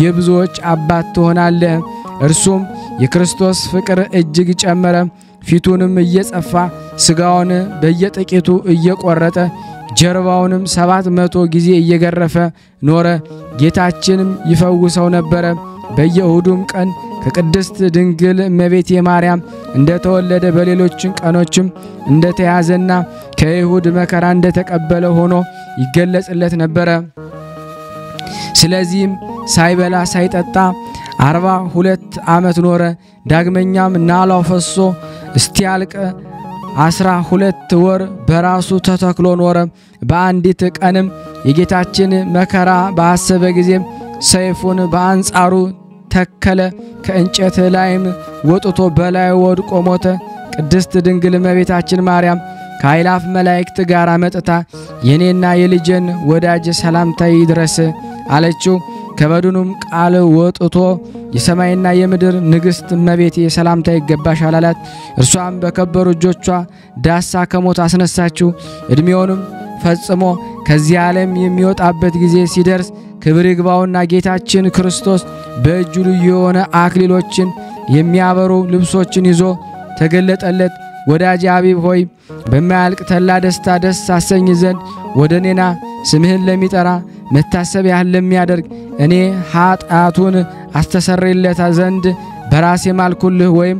የብዙዎች አባት ትሆናለህ። እርሱም የክርስቶስ ፍቅር እጅግ ጨመረ። ፊቱንም እየጸፋ ሥጋውን በየጥቂቱ እየቆረጠ ጀርባውንም 700 ጊዜ እየገረፈ ኖረ። ጌታችንም ይፈውሰው ነበረ። በየእሁዱም ቀን ከቅድስት ድንግል እመቤቴ ማርያም እንደተወለደ በሌሎች ቀኖችም እንደተያዘና ከይሁድ መከራ እንደተቀበለ ሆኖ ይገለጽለት ነበረ። ስለዚህም ሳይበላ ሳይጠጣ 42 ዓመት ኖረ። ዳግመኛም ናላው ፈሶ እስቲያልቅ 12 ወር በራሱ ተተክሎ ኖረ። በአንዲት ቀንም የጌታችን መከራ ባሰበ ጊዜ ሰይፉን በአንጻሩ ተከለ። ከእንጨት ላይም ወጥቶ በላይ ወድቆ ሞተ። ቅድስት ድንግል እመቤታችን ማርያም ከኃይላፍ መላእክት ጋር መጥታ የኔና የልጄን ወዳጅ ሰላምታ ይድረስ አለችው። ከበድኑም ቃል ወጥቶ የሰማይና የምድር ንግሥት እመቤቴ ሰላምታ ይገባሻል አላት። እርሷም በከበሩ እጆቿ ዳሳ ከሞት አስነሳችው። ዕድሜውንም ፈጽሞ ከዚህ ዓለም የሚወጣበት ጊዜ ሲደርስ ክብር ይግባውና ጌታችን ክርስቶስ በእጁ ልዩ የሆነ አክሊሎችን የሚያበሩ ልብሶችን ይዞ ተገለጠለት። ወዳጅ አቢብ ሆይ በማያልቅ ተላ ደስታ ደስ አሰኝ ዘንድ ወደ እኔና ስምህን ለሚጠራ መታሰቢያህን ለሚያደርግ እኔ ኃጢአቱን አስተሰርይለት ዘንድ በራሴ ማልኩልህ። ወይም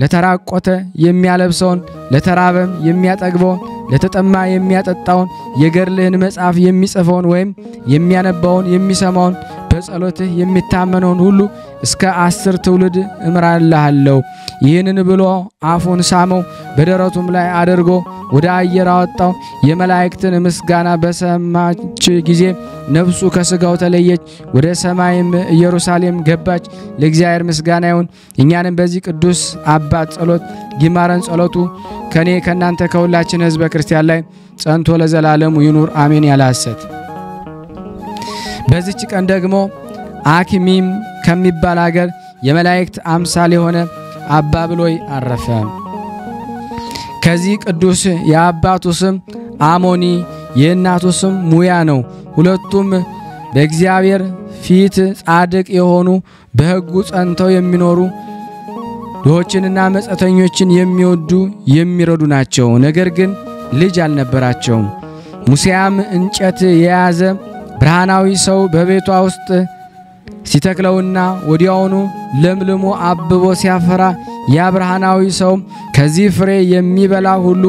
ለተራቆተ የሚያለብሰውን ለተራበም የሚያጠግበውን ለተጠማ የሚያጠጣውን የገድልህን መጽሐፍ የሚጽፈውን ወይም የሚያነባውን የሚሰማውን በጸሎትህ የሚታመነውን ሁሉ እስከ 10 ትውልድ እምራልሃለሁ። ይህንን ብሎ አፉን ሳመው፣ በደረቱም ላይ አድርጎ ወደ አየር አወጣው። የመላእክትን ምስጋና በሰማች ጊዜ ነፍሱ ከስጋው ተለየች፣ ወደ ሰማይም ኢየሩሳሌም ገባች። ለእግዚአብሔር ምስጋና ይሁን። እኛንም በዚህ ቅዱስ አባት ጸሎት ይማረን። ጸሎቱ ከኔ ከናንተ ከሁላችን ሕዝበ ክርስቲያን ላይ ጸንቶ ለዘላለሙ ይኑር አሜን። ያለ ሐሰት። በዚች ቀን ደግሞ አክሚም ከሚባል ሀገር የመላእክት አምሳል የሆነ አባ ብሎይ አረፈ። ከዚህ ቅዱስ የአባቱ ስም አሞኒ የእናቱ ስም ሙያ ነው። ሁለቱም በእግዚአብሔር ፊት ጻድቅ የሆኑ በሕጉ ጸንተው የሚኖሩ ድሆችንና መጻተኞችን የሚወዱ የሚረዱ ናቸው። ነገር ግን ልጅ አልነበራቸውም። ሙሴያም እንጨት የያዘ ብርሃናዊ ሰው በቤቷ ውስጥ ሲተክለውና ወዲያውኑ ለምልሞ አብቦ ሲያፈራ ያ ብርሃናዊ ሰው ከዚህ ፍሬ የሚበላ ሁሉ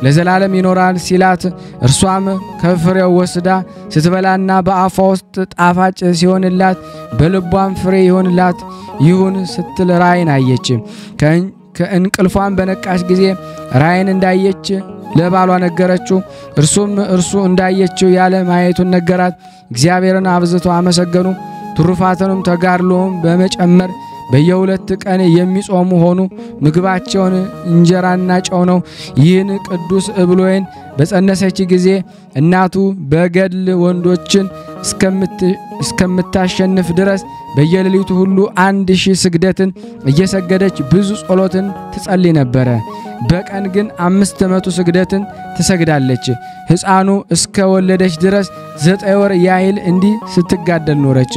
ለዘላለም ይኖራል ሲላት፣ እርሷም ከፍሬው ወስዳ ስትበላና በአፏ ውስጥ ጣፋጭ ሲሆንላት በልቧም ፍሬ ይሆንላት ይሁን ስትል ራእይን አየች። ከእንቅልፏም በነቃች ጊዜ ራእይን እንዳየች ለባሏ ነገረችው። እርሱም እርሱ እንዳየችው ያለ ማየቱን ነገራት። እግዚአብሔርን አብዝተው አመሰገኑ። ትሩፋትንም ተጋድሎም በመጨመር በየ2 ቀን የሚጾሙ ሆኑ። ምግባቸውን እንጀራና ጨው ነው። ይህን ቅዱስ እብሎይን በጸነሰች ጊዜ እናቱ በገድል ወንዶችን እስከምታሸንፍ ድረስ በየሌሊቱ ሁሉ 1000 ስግደትን እየሰገደች ብዙ ጸሎትን ትጸልይ ነበረ። በቀን ግን 500 ስግደትን ትሰግዳለች። ሕፃኑ እስከ ወለደች ድረስ 9 ወር ያህል እንዲህ ስትጋደል ኖረች።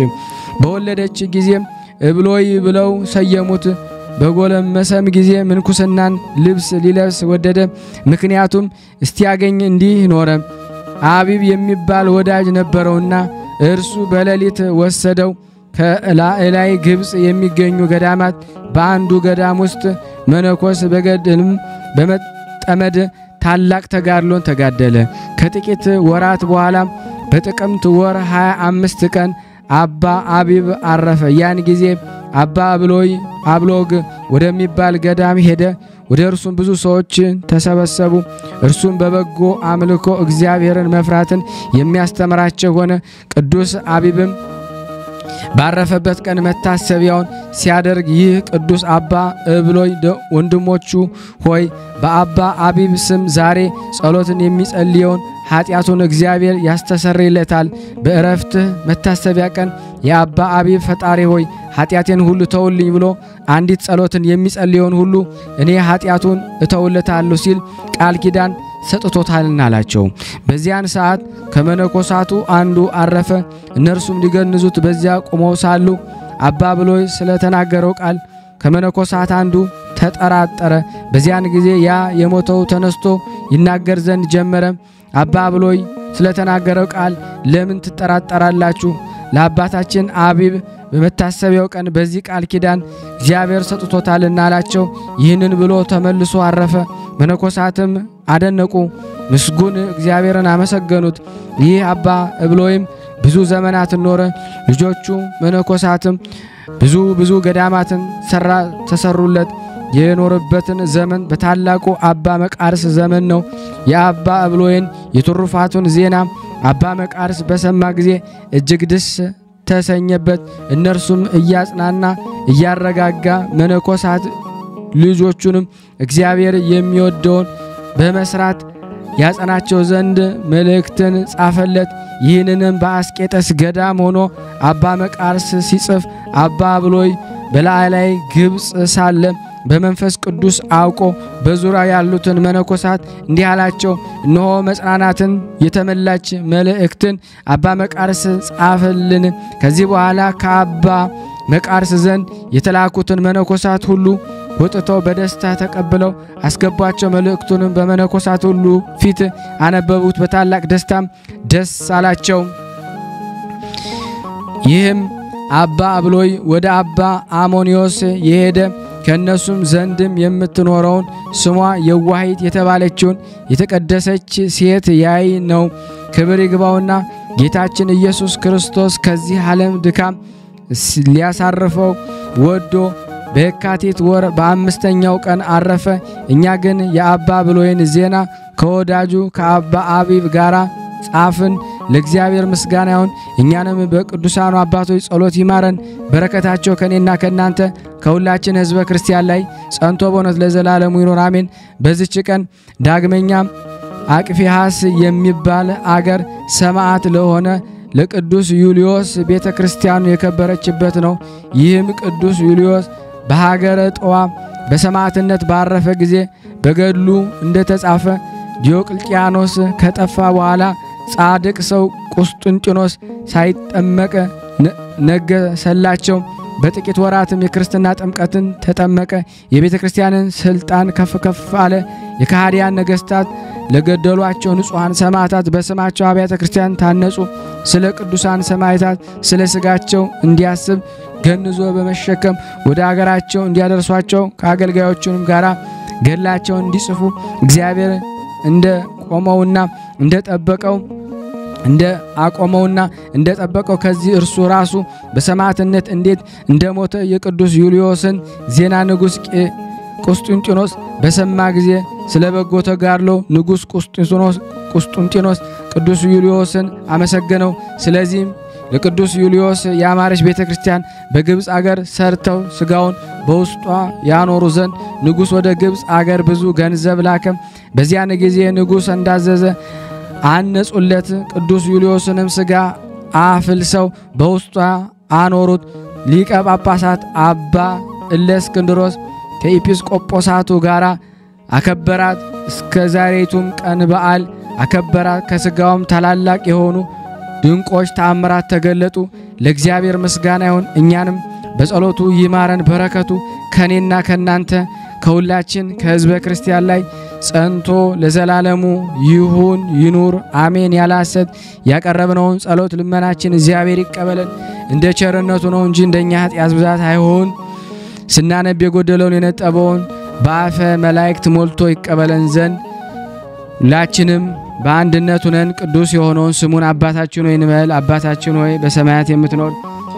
በወለደች ጊዜም እብሎይ ብለው ሰየሙት። በጎለመሰም ጊዜ ምንኩስናን ልብስ ሊለብስ ወደደ። ምክንያቱም እስቲያገኝ እንዲህ ኖረ። አቢብ የሚባል ወዳጅ ነበረውና እርሱ በሌሊት ወሰደው። ከላይ ግብጽ የሚገኙ ገዳማት በአንዱ ገዳም ውስጥ መነኮስ በገድልም በመጠመድ ታላቅ ተጋድሎን ተጋደለ። ከጥቂት ወራት በኋላ በጥቅምት ወር 25 ቀን አባ አቢብ አረፈ። ያን ጊዜ አባ ብሎይ አብሎግ ወደሚባል ገዳም ሄደ። ወደ እርሱም ብዙ ሰዎች ተሰበሰቡ። እርሱም በበጎ አምልኮ እግዚአብሔርን መፍራትን የሚያስተምራቸው ሆነ። ቅዱስ አቢብም ባረፈበት ቀን መታሰቢያውን ሲያደርግ ይህ ቅዱስ አባ እብሎይ ወንድሞቹ ሆይ በአባ አቢብ ስም ዛሬ ጸሎትን የሚጸልየውን ኃጢአቱን እግዚአብሔር ያስተሰርይለታል። በእረፍት መታሰቢያ ቀን የአባ አቢብ ፈጣሪ ሆይ ኃጢአቴን ሁሉ ተውልኝ ብሎ አንዲት ጸሎትን የሚጸልየውን ሁሉ እኔ ኃጢአቱን እተውለታለሁ ሲል ቃል ኪዳን ሰጥቶታልና አላቸው። በዚያን ሰዓት ከመነኮሳቱ አንዱ አረፈ። እነርሱም ሊገንዙት በዚያ ቆመው ሳሉ አባ ብሎይ ስለተናገረው ቃል ከመነኮሳት አንዱ ተጠራጠረ። በዚያን ጊዜ ያ የሞተው ተነስቶ ይናገር ዘንድ ጀመረ። አባ ብሎይ ስለተናገረው ቃል ለምን ትጠራጠራላችሁ? ለአባታችን አቢብ በመታሰቢያው ቀን በዚህ ቃል ኪዳን እግዚአብሔር ሰጥቶታልና አላቸው። ይህንን ብሎ ተመልሶ አረፈ። መነኮሳትም አደነቁ፣ ምስጉን እግዚአብሔርን አመሰገኑት። ይህ አባ እብሎይም ብዙ ዘመናትን ኖረ። ልጆቹ መነኮሳትም ብዙ ገዳማትን ተሰሩለት። የኖረበትን ዘመን በታላቁ አባ መቃርስ ዘመን ነው። የአባ እብሎይን የትሩፋቱን ዜና አባ መቃርስ በሰማ ጊዜ እጅግ ደስ ተሰኘበት። እነርሱም እያጽናና እያረጋጋ መነኮሳት ልጆቹንም እግዚአብሔር የሚወደውን በመስራት ያጸናቸው ዘንድ መልእክትን ጻፈለት። ይህንንም በአስቄጠስ ገዳም ሆኖ አባ መቃርስ ሲጽፍ አባ ብሎይ በላይ ግብጽ ሳለ በመንፈስ ቅዱስ አውቆ በዙሪያ ያሉትን መነኮሳት እንዲህ አላቸው፣ እነሆ መጽናናትን የተመላች መልእክትን አባ መቃርስ ጻፈልን። ከዚህ በኋላ ከአባ መቃርስ ዘንድ የተላኩትን መነኮሳት ሁሉ ወጥተው በደስታ ተቀብለው አስገቧቸው። መልእክቱንም በመነኮሳት ሁሉ ፊት አነበቡት። በታላቅ ደስታም ደስ አላቸው። ይህም አባ ብሎይ ወደ አባ አሞኒዮስ የሄደ ከነሱም ዘንድም የምትኖረውን ስሟ የዋሂት የተባለችውን የተቀደሰች ሴት ያይ ነው። ክብር ይግባውና ጌታችን ኢየሱስ ክርስቶስ ከዚህ ዓለም ድካም ሊያሳርፈው ወዶ በየካቲት ወር በአምስተኛው ቀን አረፈ። እኛ ግን የአባ ብሎይን ዜና ከወዳጁ ከአባ አቢብ ጋራ ጻፍን። ለእግዚአብሔር ምስጋና ይሁን። እኛንም በቅዱሳኑ አባቶች ጸሎት ይማረን። በረከታቸው ከኔና ከናንተ ከሁላችን ሕዝበ ክርስቲያን ላይ ጸንቶ በእውነት ለዘላለሙ ይኖር አሜን። በዚች ቀን ዳግመኛም አቅፊሃስ የሚባል አገር ሰማዕት ለሆነ ለቅዱስ ዩልዮስ ቤተ ክርስቲያኑ የከበረችበት ነው። ይህም ቅዱስ ዩልዮስ በሀገረ ጦዋ በሰማዕትነት ባረፈ ጊዜ በገድሉ እንደተጻፈ ዲዮቅልጥያኖስ ከጠፋ በኋላ ጻድቅ ሰው ቁስጥንጥኖስ ሳይጠመቅ ነገሰላቸው። በጥቂት ወራትም የክርስትና ጥምቀትን ተጠመቀ። የቤተ ክርስቲያንን ስልጣን ከፍ ከፍ አለ። የካህዲያን ነገስታት ለገደሏቸው ንጹሃን ሰማዕታት በስማቸው አብያተ ክርስቲያን ታነጹ። ስለ ቅዱሳን ሰማዕታት ስለ ስጋቸው እንዲያስብ ገንዞ በመሸከም ወደ አገራቸው እንዲያደርሷቸው ከአገልጋዮቹንም ጋራ ገድላቸውን እንዲጽፉ እግዚአብሔር እንደ ቆመውና እንደ ጠበቀው እንደ ጠበቀው ከዚህ እርሱ ራሱ በሰማዕትነት እንዴት እንደሞተ የቅዱስ ዩልዮስን ዜና ንጉስ ቁስጥንጥኖስ በሰማ ጊዜ ስለ በጎ ተጋድሎ ንጉስ ቁስጥንጥኖስ ቅዱስ ዩልዮስን አመሰገነው። ስለዚህም ለቅዱስ ዩልዮስ ያማረች ቤተክርስቲያን በግብጽ አገር ሰርተው ስጋውን በውስጧ ያኖሩ ዘንድ ንጉስ ወደ ግብጽ አገር ብዙ ገንዘብ ላከ። በዚያን ጊዜ ንጉስ እንዳዘዘ አነጹለት። ቅዱስ ዩልዮስንም ስጋ አፍልሰው በውስጧ አኖሩት። ሊቀ ጳጳሳት አባ እለእስክንድሮስ ከኤጲስቆጶሳቱ ጋራ አከበራት። እስከ ዛሬቱም ቀን በዓል አከበራት። ከስጋውም ታላላቅ የሆኑ ድንቆች ተአምራት ተገለጡ። ለእግዚአብሔር ምስጋና ይሁን። እኛንም በጸሎቱ ይማረን። በረከቱ ከኔና ከናንተ ከሁላችን ከሕዝበ ክርስቲያን ላይ ጸንቶ ለዘላለሙ ይሁን ይኑር አሜን። ያላሰት ያቀረብነውን ጸሎት ልመናችን እግዚአብሔር ይቀበለን። እንደ ቸርነቱ ነው እንጂ እንደኛ ኃጢአት ብዛት አይሆን። ስናነብ የጎደለውን የነጠበውን በአፈ መላእክት ሞልቶ ይቀበለን ዘንድ ሁላችንም በአንድነት ሆነን ቅዱስ የሆነውን ስሙን አባታችን ሆይ እንበል። አባታችን ሆይ በሰማያት የምትኖር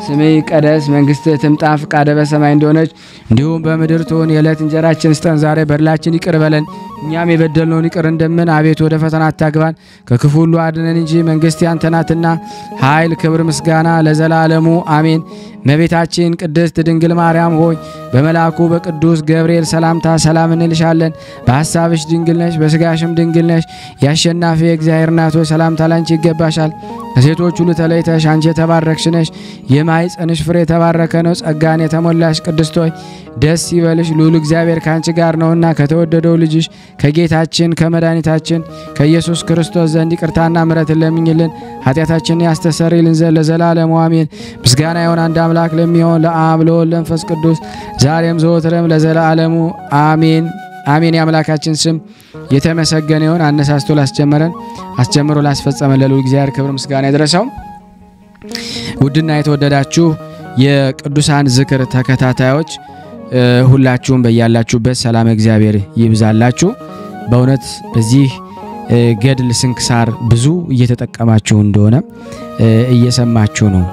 ስምህ ይቀደስ፣ መንግስትህ ትምጣ፣ ፈቃድህ በሰማይ እንደሆነች እንዲሁም በምድር ትሁን። የዕለት እንጀራችንን ስጠን ዛሬ፣ በደላችንን ይቅር በለን እኛም የበደልነውን ይቅር እንደምን፣ አቤቱ ወደ ፈተና አታግባን ከክፉ ሁሉ አድነን እንጂ መንግስት ያንተ ናትና ኃይል፣ ክብር፣ ምስጋና ለዘላለሙ አሜን። እመቤታችን ቅድስት ድንግል ማርያም ሆይ በመልአኩ በቅዱስ ገብርኤል ሰላምታ ሰላም እንልሻለን። በሐሳብሽ ድንግል ነሽ፣ በስጋሽም ድንግል ነሽ። የአሸናፊ የእግዚአብሔር እናት ሆይ ሰላምታ ላንቺ ይገባሻል። ከሴቶች ሁሉ ተለይተሽ አንቺ የተባረክሽ ነሽ፣ የማኅፀንሽ ፍሬ የተባረከ ነው። ጸጋን የተሞላሽ ቅድስት ሆይ ደስ ይበልሽ፣ ልዑል እግዚአብሔር ካንቺ ጋር ነውና ከተወደደው ልጅሽ ከጌታችን ከመድኃኒታችን ከኢየሱስ ክርስቶስ ዘንድ ይቅርታና ምሕረትን ለምኝልን ኃጢአታችንን ያስተሰርይልን ዘንድ ለዘላለሙ አሜን። ምስጋና ይሁን አንድ አምላክ ለሚሆን ለአብ ለወልድ ለመንፈስ ቅዱስ ዛሬም ዘወትርም ለዘላለሙ አሜን አሜን። የአምላካችን ስም የተመሰገነ ይሁን። አነሳስቶ ላስጀመረን አስጀምሮ ላስፈጸመን ለልዑል እግዚአብሔር ክብር ምስጋና ይድረሰው። ውድና የተወደዳችሁ የቅዱሳን ዝክር ተከታታዮች ሁላችሁም በያላችሁበት ሰላም እግዚአብሔር ይብዛላችሁ። በእውነት በዚህ ገድል ስንክሳር ብዙ እየተጠቀማችሁ እንደሆነ እየሰማችሁ ነው።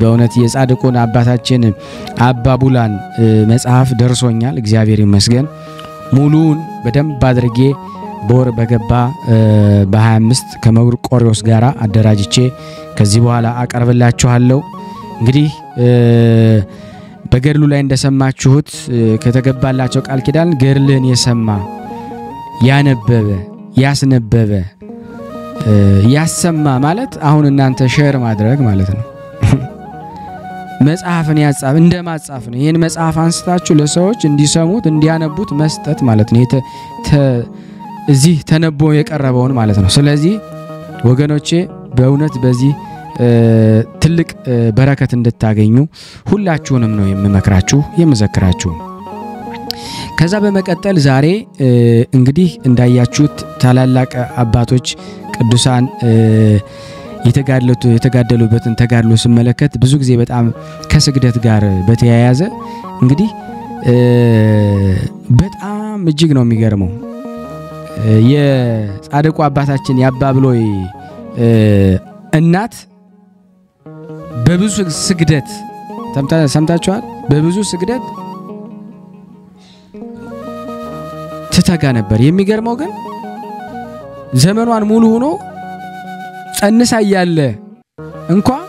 በእውነት የጻድቁን አባታችን አባ ቡላን መጽሐፍ ደርሶኛል፣ እግዚአብሔር ይመስገን። ሙሉውን በደንብ አድርጌ በወር በገባ በ25 ከመርቆሬዎስ ጋራ አደራጅቼ ከዚህ በኋላ አቀርብላችኋለሁ። እንግዲህ በገድሉ ላይ እንደሰማችሁት ከተገባላቸው ቃል ኪዳን ገድልን የሰማ ያነበበ ያስነበበ ያሰማ ማለት አሁን እናንተ ሼር ማድረግ ማለት ነው። መጽሐፍን ያጻፍ እንደማጻፍ ነው። ይሄን መጽሐፍ አንስታችሁ ለሰዎች እንዲሰሙት እንዲያነቡት መስጠት ማለት ነው። እዚህ ተነቦ የቀረበውን ማለት ነው። ስለዚህ ወገኖቼ በእውነት በዚህ ትልቅ በረከት እንድታገኙ ሁላችሁንም ነው የምመክራችሁ የምዘክራችሁ። ከዛ በመቀጠል ዛሬ እንግዲህ እንዳያችሁት ታላላቅ አባቶች ቅዱሳን የተጋደሉበትን ተጋድሎ ስመለከት ብዙ ጊዜ በጣም ከስግደት ጋር በተያያዘ እንግዲህ በጣም እጅግ ነው የሚገርመው። የጻድቁ አባታችን ያባ ብሎይ እናት በብዙ ስግደት ሰምታችኋል። በብዙ ስግደት ትተጋ ነበር። የሚገርመው ግን ዘመኗን ሙሉ ሆኖ ጸንሳ ያለ እንኳን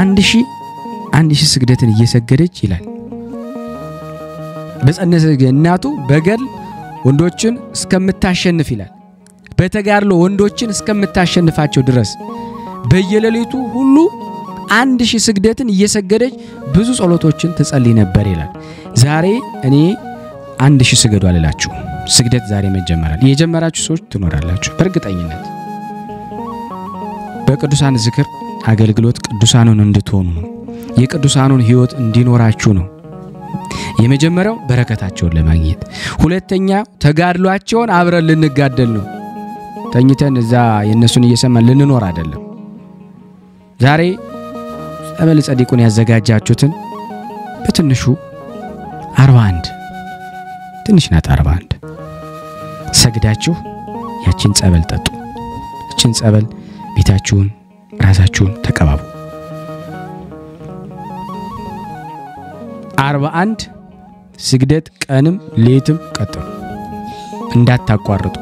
1000 ስግደትን እየሰገደች ይላል። በጸነሰ እናቱ በገል ወንዶችን እስከምታሸንፍ ይላል። በተጋድሎ ወንዶችን እስከምታሸንፋቸው ድረስ በየሌሊቱ ሁሉ 1000 ስግደትን እየሰገደች ብዙ ጸሎቶችን ትጸልይ ነበር ይላል። ዛሬ እኔ 1000 ስገዱ አልላችሁ። ስግደት ዛሬ መጀመራል። የጀመራችሁ ሰዎች ትኖራላችሁ በእርግጠኝነት። በቅዱሳን ዝክር አገልግሎት ቅዱሳኑን እንድትሆኑ ነው። የቅዱሳኑን ሕይወት እንዲኖራችሁ ነው። የመጀመሪያው በረከታቸውን ለማግኘት፣ ሁለተኛ ተጋድሏቸውን አብረን ልንጋደል ነው። ተኝተን እዛ የነሱን እየሰማን ልንኖር አይደለም። ዛሬ ጸበል ጸዲቁን ያዘጋጃችሁትን በትንሹ 41 ትንሽ ናት 41 ሰግዳችሁ ያቺን ጸበል ጠጡ። ያቺን ጸበል ቤታችሁን ራሳችሁን ተቀባቡ። 41 ስግደት ቀንም ሌትም ቀጥሉ እንዳታቋርጡ።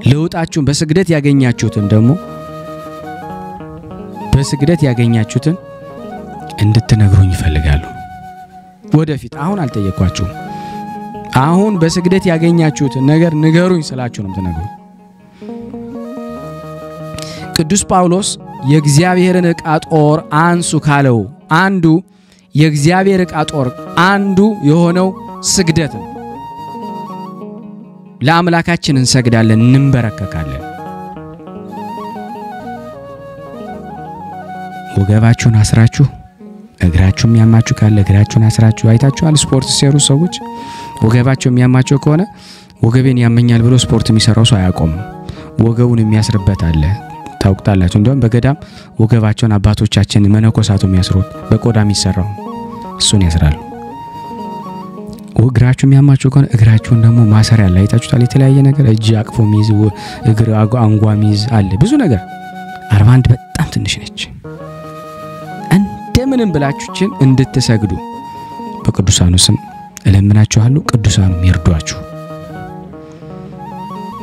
ለውጣችሁን በስግደት ያገኛችሁትን ደግሞ በስግደት ያገኛችሁትን እንድትነግሩኝ ይፈልጋሉ። ወደፊት አሁን አልጠየኳችሁም። አሁን በስግደት ያገኛችሁትን ነገር ንገሩኝ ስላችሁ ነው ተነግሩ። ቅዱስ ጳውሎስ የእግዚአብሔርን ዕቃ ጦር አንሱ ካለው አንዱ የእግዚአብሔር ዕቃ ጦር አንዱ የሆነው ስግደት ነው። ለአምላካችን እንሰግዳለን፣ እንበረከካለን። ወገባችሁን አስራችሁ እግራችሁም ያማችሁ ካለ እግራችሁን አስራችሁ አይታችኋል። ስፖርት ሲሰሩ ሰዎች ወገባቸው የሚያማቸው ከሆነ ወገቤን ያመኛል ብሎ ስፖርት የሚሰራው ሰው አያቆም። ወገቡን የሚያስርበት አለ ታውቁታላችሁ። እንደውም በገዳም ወገባቸውን አባቶቻችን መነኮሳቱ የሚያስሩት በቆዳ የሚሰራው እሱን ያስራሉ። እግራችሁ የሚያማችሁ ከሆነ እግራችሁን ደግሞ ማሰሪያ ላይ አይታችኋል። የተለያየ ነገር እጅ አቅፎ ሚዝ እግር አንጓ ሚዝ አለ ብዙ ነገር። 41 በጣም ትንሽ ነች። እንደምንም ብላችሁችን እንድትሰግዱ በቅዱሳኑ ስም እለምናችኋለሁ። ቅዱሳኑ ይርዷችሁ።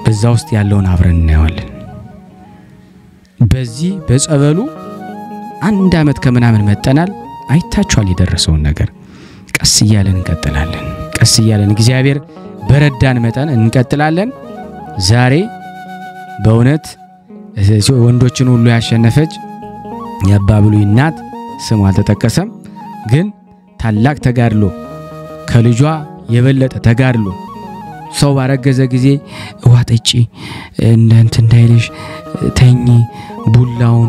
በዛ ውስጥ ያለውን አብረን እናያለን። በዚህ በጸበሉ 1 ዓመት ከምናምን መጠናል። አይታችኋል የደረሰውን ነገር። ቀስ እያለን እንቀጥላለን። ቀስ እያለን እግዚአብሔር በረዳን መጠን እንቀጥላለን። ዛሬ በእውነት ወንዶችን ሁሉ ያሸነፈች ያባ ብሉይ እናት ስሟ አልተጠቀሰም፣ ግን ታላቅ ተጋድሎ ከልጇ የበለጠ ተጋድሎ ሰው ባረገዘ ጊዜ ዋጠጪ እንደንት እንዳይልሽ ተኝ ቡላውን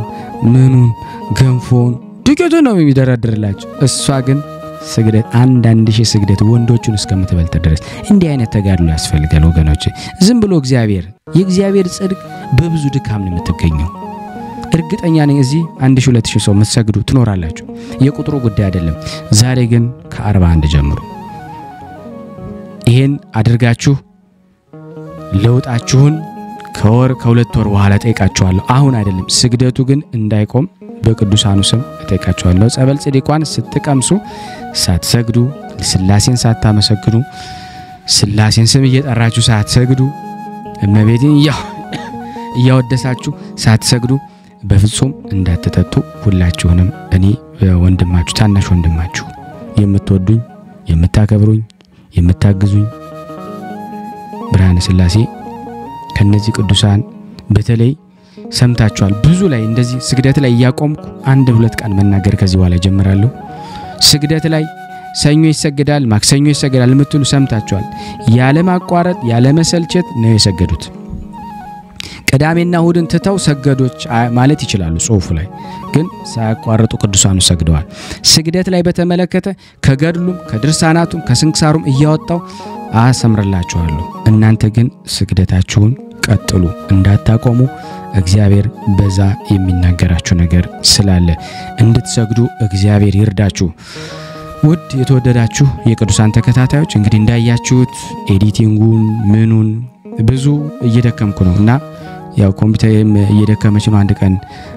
ምኑን ገንፎን ዱቄቱን ነው የሚደረድርላችሁ። እሷ ግን ስግደት 1000 ስግደት ወንዶቹን እስከምትበልጥ ድረስ እንዲህ አይነት ተጋድሎ ያስፈልጋል ወገኖች። ዝም ብሎ የእግዚአብሔር ጽድቅ በብዙ ድካም ነው የምትገኘው። እርግጠኛ ነኝ እዚህ 1000-2000 ሰው መስገዱ ትኖራላችሁ። የቁጥሩ ጉዳይ አይደለም። ዛሬ ግን ከ41 ጀምሩ። ይሄን አድርጋችሁ ለውጣችሁን ከወር ከ2 ወር በኋላ ጠይቃችኋለሁ። አሁን አይደለም። ስግደቱ ግን እንዳይቆም በቅዱሳኑ ስም ጠይቃችኋለሁ። ጸበል ጸዲቋን ስትቀምሱ ሳትሰግዱ ስላሴን ሳታመሰግዱ ስላሴን ስም እየጠራችሁ ሳትሰግዱ እመቤቴን እያወደሳችሁ ሳትሰግዱ በፍጹም እንዳትጠጡ። ሁላችሁንም እኔ ወንድማችሁ ታናሽ ወንድማችሁ የምትወዱኝ የምታከብሩኝ የምታግዙኝ ብርሃነ ስላሴ ከነዚህ ቅዱሳን በተለይ ሰምታችኋል። ብዙ ላይ እንደዚህ ስግደት ላይ ያቆምኩ 1-2 ቀን መናገር ከዚህ በኋላ ጀምራለሁ። ስግደት ላይ ሰኞ ይሰገዳል፣ ማክሰኞ ይሰገዳል የምትሉ ሰምታችኋል። ያለ ማቋረጥ ያለ መሰልቸት ነው የሰገዱት። ቅዳሜና እሁድን ትተው ሰገዶች ማለት ይችላሉ። ጽሁፉ ላይ ግን ሳያቋርጡ ቅዱሳኑ ሰግደዋል። ስግደት ላይ በተመለከተ ከገድሉም ከድርሳናቱም ከስንክሳሩም እያወጣው አሰምርላችኋለሁ። እናንተ ግን ስግደታችሁን ቀጥሉ እንዳታቆሙ እግዚአብሔር በዛ የሚናገራችሁ ነገር ስላለ እንድትሰግዱ እግዚአብሔር ይርዳችሁ። ውድ የተወደዳችሁ የቅዱሳን ተከታታዮች እንግዲህ እንዳያችሁት ኤዲቲንጉን ምኑን ብዙ እየደከምኩ ነውና ያው ኮምፒውተርም እየደከመች ነው። አንድ ቀን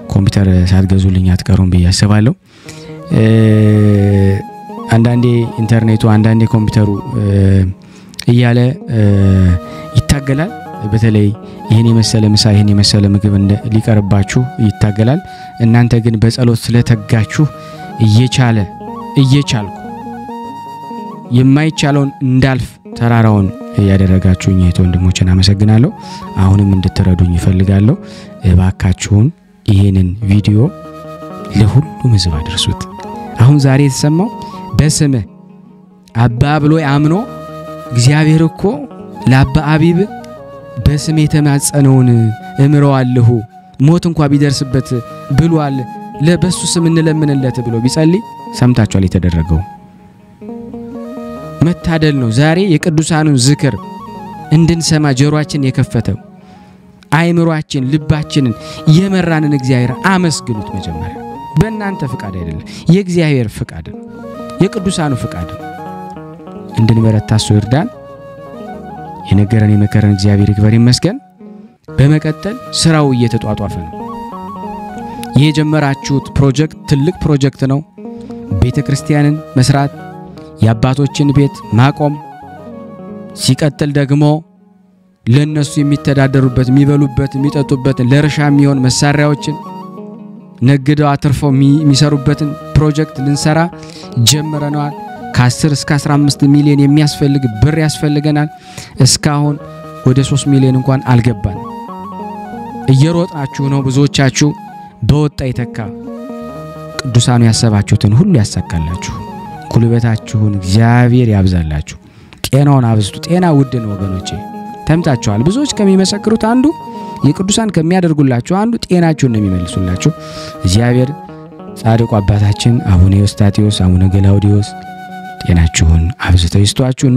ኮምፒውተር ሳትገዙልኝ አትቀሩም ብዬ አስባለሁ። አንዳንዴ ኢንተርኔቱ አንዳንዴ ኮምፒውተሩ እያለ ይታገላል። በተለይ ይሄን የመሰለ ምሳ ይሄን የመሰለ ምግብ ሊቀርባችሁ ይታገላል። እናንተ ግን በጸሎት ስለተጋችሁ እየቻልኩ የማይቻለውን እንዳልፍ ተራራውን ያደረጋችሁኝ ወንድሞችን አመሰግናለሁ። አሁንም እንድትረዱኝ ይፈልጋለሁ። እባካችሁን ይሄንን ቪዲዮ ለሁሉም ሕዝብ አድርሱት። አሁን ዛሬ የተሰማው በስምህ አባ ብሎ አምኖ እግዚአብሔር እኮ ለአባ አቢብ በስም የተማጸነውን እምረዋለሁ ሞት እንኳን ቢደርስበት ብሏል ለበሱ ስም እንለምንለት ብሎ ቢጸልይ ሰምታችኋል። የተደረገው መታደል ነው። ዛሬ የቅዱሳኑን ዝክር እንድንሰማ ጆሮአችን የከፈተው አይምሮአችን ልባችንን የመራንን እግዚአብሔር አመስግኑት። መጀመሪያ በእናንተ ፍቃድ አይደለም፣ የእግዚአብሔር ፍቃድ ነው፣ የቅዱሳኑ ፍቃድ ነው። እንድንበረታ ይርዳን። የነገረን የመከረን እግዚአብሔር ይክበር ይመስገን። በመቀጠል ስራው እየተጧጧፈ ነው። የጀመራችሁት ፕሮጀክት ትልቅ ፕሮጀክት ነው። ቤተክርስቲያንን መስራት፣ የአባቶችን ቤት ማቆም፣ ሲቀጥል ደግሞ ለነሱ የሚተዳደሩበት የሚበሉበት የሚጠጡበት ለርሻ የሚሆን መሳሪያዎችን ነግደው አትርፈው የሚሰሩበትን ፕሮጀክት ልንሰራ ጀምረናል። ከ10 እስከ 15 ሚሊዮን የሚያስፈልግ ብር ያስፈልገናል። እስካሁን ወደ 3 ሚሊዮን እንኳን አልገባን። እየሮጣችሁ ነው። ብዙዎቻችሁ በወጣ ይተካ ቅዱሳኑ ያሰባችሁትን ሁሉ ያሳካላችሁ። ጉልበታችሁን እግዚአብሔር ያብዛላችሁ። ጤናውን አብዝቱ። ጤና ውድ ነው ወገኖቼ። ተምታችኋል። ብዙዎች ከሚመሰክሩት አንዱ የቅዱሳን ከሚያደርጉላችሁ አንዱ ጤናችሁን ነው የሚመልሱላችሁ። እግዚአብሔር ጻድቁ አባታችን አቡነ ዮስጣቴዎስ አቡነ ገላውዲዮስ ጤናችሁን አብዝተው ይስጧችሁ።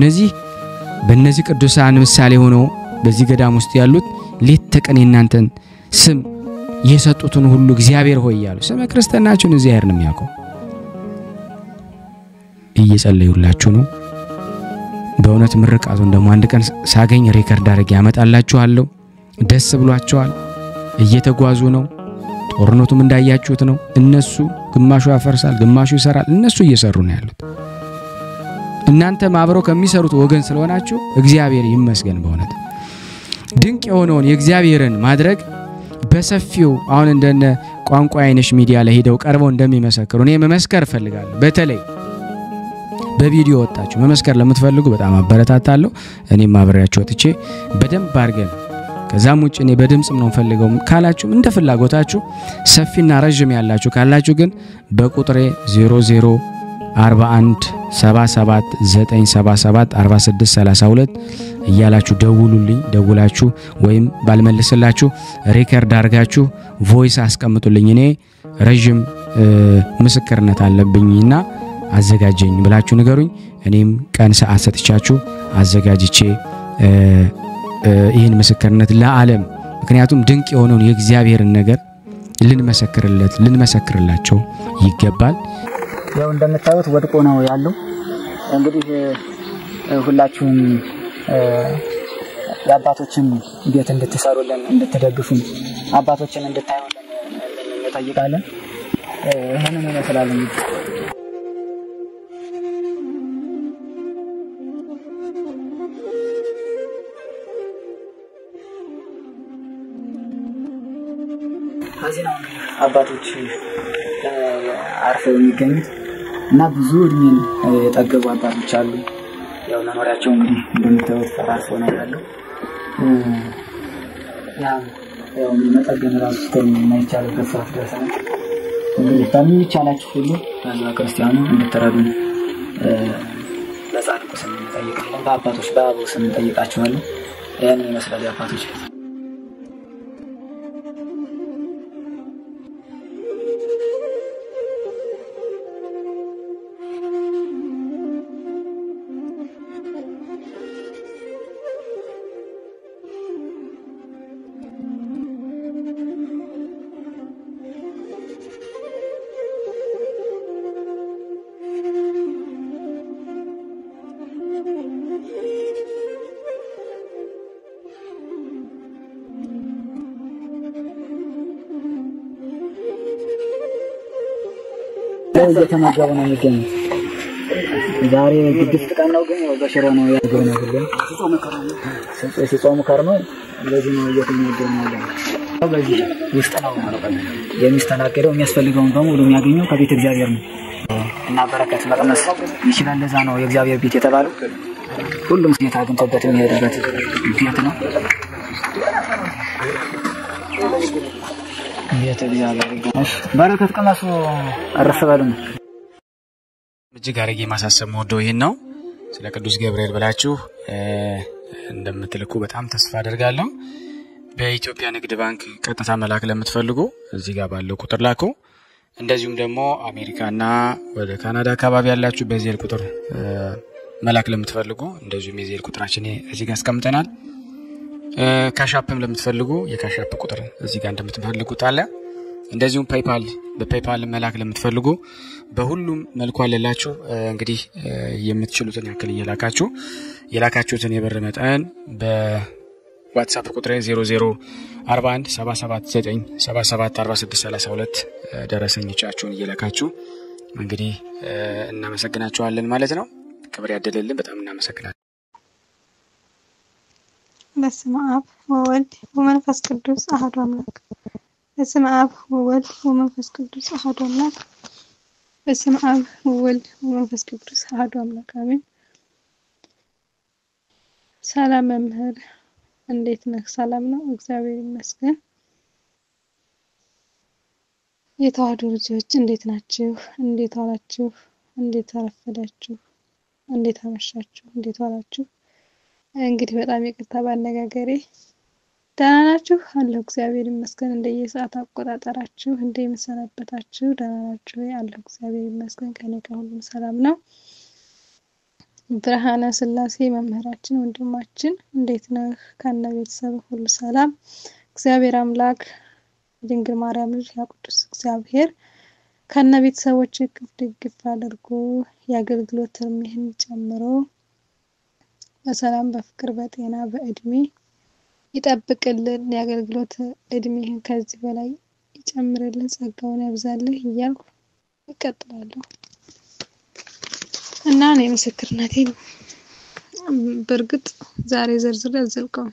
በእነዚህ ቅዱሳን ምሳሌ ሆነው በዚህ ገዳም ውስጥ ያሉት ሌት ተቀን እናንተን ስም የሰጡትን ሁሉ እግዚአብሔር ሆይ ያሉ ስመ ክርስቲያናችሁን እግዚአብሔር ነው የሚያውቀው። እየጸለዩላችሁ ነው። በእውነት ምርቃቱን ደግሞ አንድ ቀን ሳገኝ ሪከርድ አድርጌ ያመጣላችኋለሁ። ደስ ብሏቸዋል። እየተጓዙ ነው። ጦርነቱም እንዳያችሁት ነው። እነሱ ግማሹ ያፈርሳል፣ ግማሹ ይሰራል። እነሱ እየሰሩ ነው ያሉት። እናንተ ማብረው ከሚሰሩት ወገን ስለሆናችሁ እግዚአብሔር ይመስገን። በእውነት ድንቅ የሆነውን የእግዚአብሔርን ማድረግ በሰፊው አሁን እንደነ ቋንቋ አይነሽ ሚዲያ ላይ ሄደው ቀርበው እንደሚመሰክሩ እኔ መመስከር ፈልጋለሁ። በተለይ በቪዲዮ ወጣችሁ መመስከር ለምትፈልጉ በጣም አበረታታለሁ። እኔም አብሬያችሁ ወጥቼ በደንብ አድርገን ከዛም ውጭ እኔ በድምጽም ነው ፈልገው ካላችሁ እንደ ፍላጎታችሁ ሰፊና ረጅም ያላችሁ ካላችሁ ግን በቁጥሬ 0041 77 977 46 32 እያላችሁ ደውሉልኝ። ደውላችሁ ወይም ባልመልስላችሁ ሪከርድ አድርጋችሁ ቮይስ አስቀምጡልኝ። እኔ ረጅም ምስክርነት አለብኝና አዘጋጀኝ ብላችሁ ንገሩኝ። እኔም ቀን ሰዓት ሰጥቻችሁ አዘጋጅቼ ይህን ምስክርነት ለዓለም ምክንያቱም ድንቅ የሆነውን የእግዚአብሔርን ነገር ልንመሰክርላቸው ይገባል። ያው እንደምታዩት ወድቆ ነው ያለው። እንግዲህ ሁላችሁም የአባቶችን ቤት እንድትሰሩልን እንድትደግፉን አባቶችን እንድታዩልን እንጠይቃለን። ይሄንን ይመስላል። ሀዚናው አባቶች አርፈው የሚገኙት እና ብዙ እድሜን የጠገቡ አባቶች አሉ። ያው መኖሪያቸው እንግዲህ እንደምታዩት ፈራርሶ ነው ያለው። ያው መጠገን ራሱ የማይቻልበት ሰዓት ደርሰናል። እንግዲህ በሚቻላችሁ ሁሉ ህዝበ ክርስቲያኑ እንድትረዱን በጻድቁ ስም እንጠይቃለን። በአባቶች በአበው ስም እንጠይቃችኋለን። ይህን ይመስላል አባቶች። እየተመገቡ ነው የሚገኙት። ዛሬ ግድፍት ቀን ነው ግን በሽሮ ነው ያገው ነው ብለን ሲጾሙ ከርሞ ለዚህ ነው እየተመገቡ ነው ያለው። በዚህ ውስጥ ነው የሚስተናገደው። የሚያስፈልገውን በሙሉ የሚያገኘው ከቤተ እግዚአብሔር ነው እና በረከት መቅመስ ይችላል። ለዛ ነው የእግዚአብሔር ቤት የተባለው። ሁሉም ጌታ አግኝቶበት የሚሄድበት ቤት ነው። ቤተ እግዚአብሔር በረከት ቀመሱ አረፈባሉ። እጅግ አረጌ ማሳሰብ ወደው ይሄን ነው። ስለ ቅዱስ ገብርኤል ብላችሁ እንደምትልኩ በጣም ተስፋ አደርጋለሁ። በኢትዮጵያ ንግድ ባንክ ቀጥታ መላክ ለምትፈልጉ እዚህ ጋር ባለው ቁጥር ላኩ። እንደዚሁም ደግሞ አሜሪካና ወደ ካናዳ አካባቢ ያላችሁ በዚህ ቁጥር መላክ ለምትፈልጉ እንደዚሁም የዚህ ቁጥራችን እዚህ ጋር አስቀምጠናል። ካሻፕም ለምትፈልጉ የካሻፕ ቁጥር እዚህ ጋር እንደምትፈልጉት አለ። እንደዚሁም በፔፓል መላክ ለምትፈልጉ በሁሉም መልኩ አለላችሁ። እንግዲህ የምትችሉትን ያክል የላካችሁትን የብር መጠን በዋትስአፕ ቁጥር 004177977462 ደረሰኞቻችሁን እየላካችሁ እንግዲህ እናመሰግናችኋለን ማለት ነው። ክብር ያደለልን። በጣም እናመሰግናለን። በስመ አብ ወወልድ ወመንፈስ ቅዱስ አሐዱ አምላክ። በስመ አብ ወወልድ ወመንፈስ ቅዱስ አሐዱ አምላክ። በስመ አብ ወወልድ ወመንፈስ ቅዱስ አሐዱ አምላክ አሜን። ሰላም መምህር እንዴት ነህ? ሰላም ነው እግዚአብሔር ይመስገን። የተዋሕዶ ልጆች እንዴት ናችሁ? እንዴት ዋላችሁ? እንዴት አረፈዳችሁ? እንዴት አመሻችሁ? እንዴት ዋላችሁ? እንግዲህ በጣም ይቅርታ ባነጋገሬ። ደህና ናችሁ? አለሁ እግዚአብሔር ይመስገን። እንደየሰዓት አቆጣጠራችሁ እንደምሰነበታችሁ ደህና ናችሁ? አለሁ እግዚአብሔር ይመስገን። ከኔ ጋር ሁሉም ሰላም ነው። ብርሃነ ስላሴ መምህራችን ወንድማችን እንዴት ነህ? ከነ ቤተሰብ ሁሉ ሰላም? እግዚአብሔር አምላክ ድንግል ማርያም ልጅ ያቅዱስ እግዚአብሔር ከነ ቤተሰቦች ድግፍ አድርጎ የአገልግሎት እድሜህን ጨምሮ በሰላም በፍቅር በጤና በእድሜ ይጠብቅልን። የአገልግሎት እድሜህን ከዚህ በላይ ይጨምርልን፣ ጸጋውን ያብዛልህ እያልኩ እቀጥላለሁ እና እኔ ምስክርነቴን በርግጥ ዛሬ ዘርዝሬ አልዘልቀውም፣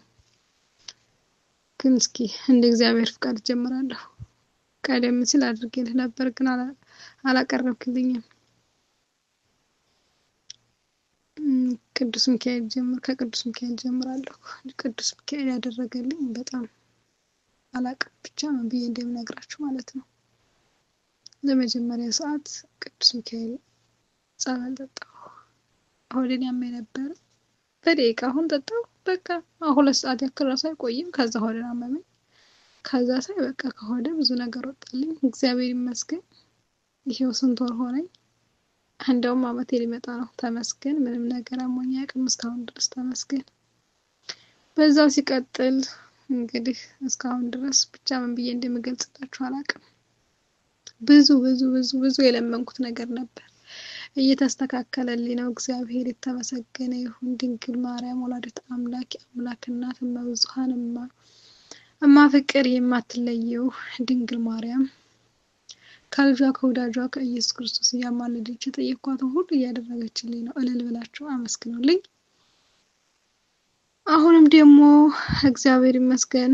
ግን እስኪ እንደ እግዚአብሔር ፍቃድ ጀምራለሁ። ቀደም ሲል አድርጌልህ ነበር ግን አላቀረብክልኝም። ከቅዱስ ሚካኤል ጀምራለሁ። ቅዱስ ሚካኤል ያደረገልኝ በጣም አላቅም ብቻ ምን ብዬ እንደምነግራችሁ ማለት ነው። ለመጀመሪያ ሰዓት ቅዱስ ሚካኤል ጸበል ጠጣሁ። ሆዴን ያመኝ ነበር። በደቂቃ አሁን ጠጣሁ። በቃ 2 ሰዓት ያክል ራሱ አይቆይም። ከዛ ሆዴን አመመኝ። ከዛ ሳይ በቃ ከሆዴ ብዙ ነገር ወጣልኝ። እግዚአብሔር ይመስገን። ይሄው ስንት ወር ሆነኝ። እንደውም አመቴ ሊመጣ ነው። ተመስገን። ምንም ነገር አሞኝ አያውቅም እስካሁን ድረስ ተመስገን። በዛው ሲቀጥል እንግዲህ እስካሁን ድረስ ብቻ ምን ብዬ እንደምገልጽላችሁ አላውቅም። ብዙ የለመንኩት ነገር ነበር። እየተስተካከለልኝ ነው። እግዚአብሔር የተመሰገነ ይሁን። ድንግል ማርያም ወላዲተ አምላክ አምላክ እናት እመብዙኃን እማ ፍቅር የማትለየው ድንግል ማርያም ከልጇ ከወዳጇ ከኢየሱስ ክርስቶስ እያማለደች የጠየኳትን ሁሉ እያደረገችልኝ ነው። እልል ብላችሁ አመስግኑልኝ። አሁንም ደግሞ እግዚአብሔር ይመስገን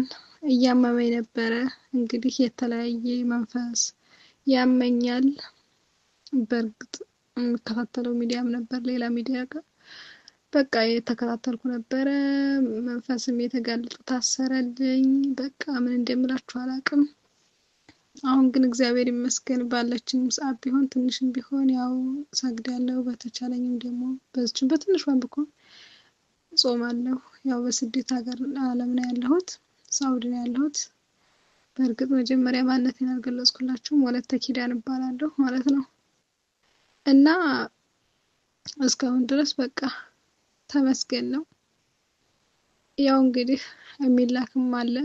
እያመመኝ ነበረ። እንግዲህ የተለያየ መንፈስ ያመኛል። በርግጥ የምከታተለው ሚዲያም ነበር፣ ሌላ ሚዲያ ጋር በቃ የተከታተልኩ ነበረ። መንፈስም የተጋለጠ ታሰረልኝ። በቃ ምን እንደምላችሁ አላውቅም። አሁን ግን እግዚአብሔር ይመስገን ባለችኝ ሰዓት ቢሆን ትንሽም ቢሆን ያው ሰግዳለሁ። በተቻለኝም ደግሞ በዚህም በትንሿም ቢሆን ጾማለሁ። ያው በስደት ሀገር ዓለም ነው ያለሁት፣ ሳውዲ ነው ያለሁት። በርግጥ መጀመሪያ ማንነቴን አልገለጽኩላችሁም። ወለተ ኪዳን እባላለሁ ማለት ነው። እና እስካሁን ድረስ በቃ ተመስገን ነው። ያው እንግዲህ የሚላክም አለ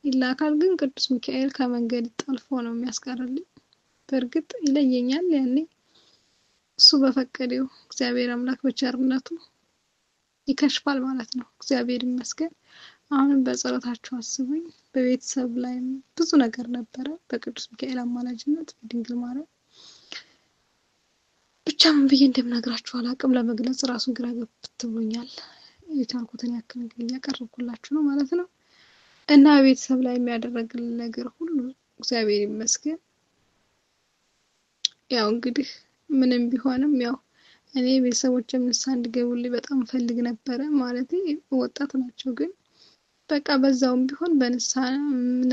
ይላካል፣ ግን ቅዱስ ሚካኤል ከመንገድ ጠልፎ ነው የሚያስቀርልኝ። በርግጥ ይለየኛል ያኔ እሱ በፈቀደው እግዚአብሔር አምላክ በቸርነቱ ይከሽፋል ማለት ነው። እግዚአብሔር ይመስገን። አሁንም በጸሎታችሁ አስቡኝ። በቤተሰብ ላይ ብዙ ነገር ነበረ። በቅዱስ ሚካኤል አማላጅነት በድንግል ማርያም ብቻ ምን ብዬ እንደምነግራችሁ አላቅም ለመግለጽ ራሱ ግራ ገብቶኛል የቻልኩትን ያክል እንግዲህ ያቀርብኩላችሁ ነው ማለት ነው እና ቤተሰብ ላይ የሚያደርግልን ነገር ሁሉ እግዚአብሔር ይመስገን ያው እንግዲህ ምንም ቢሆንም ያው እኔ ቤተሰቦቼም ንስሐ እንዲገቡልኝ በጣም ፈልግ ነበር ማለት ወጣት ናቸው ግን በቃ በዛውም ቢሆን በንስሐ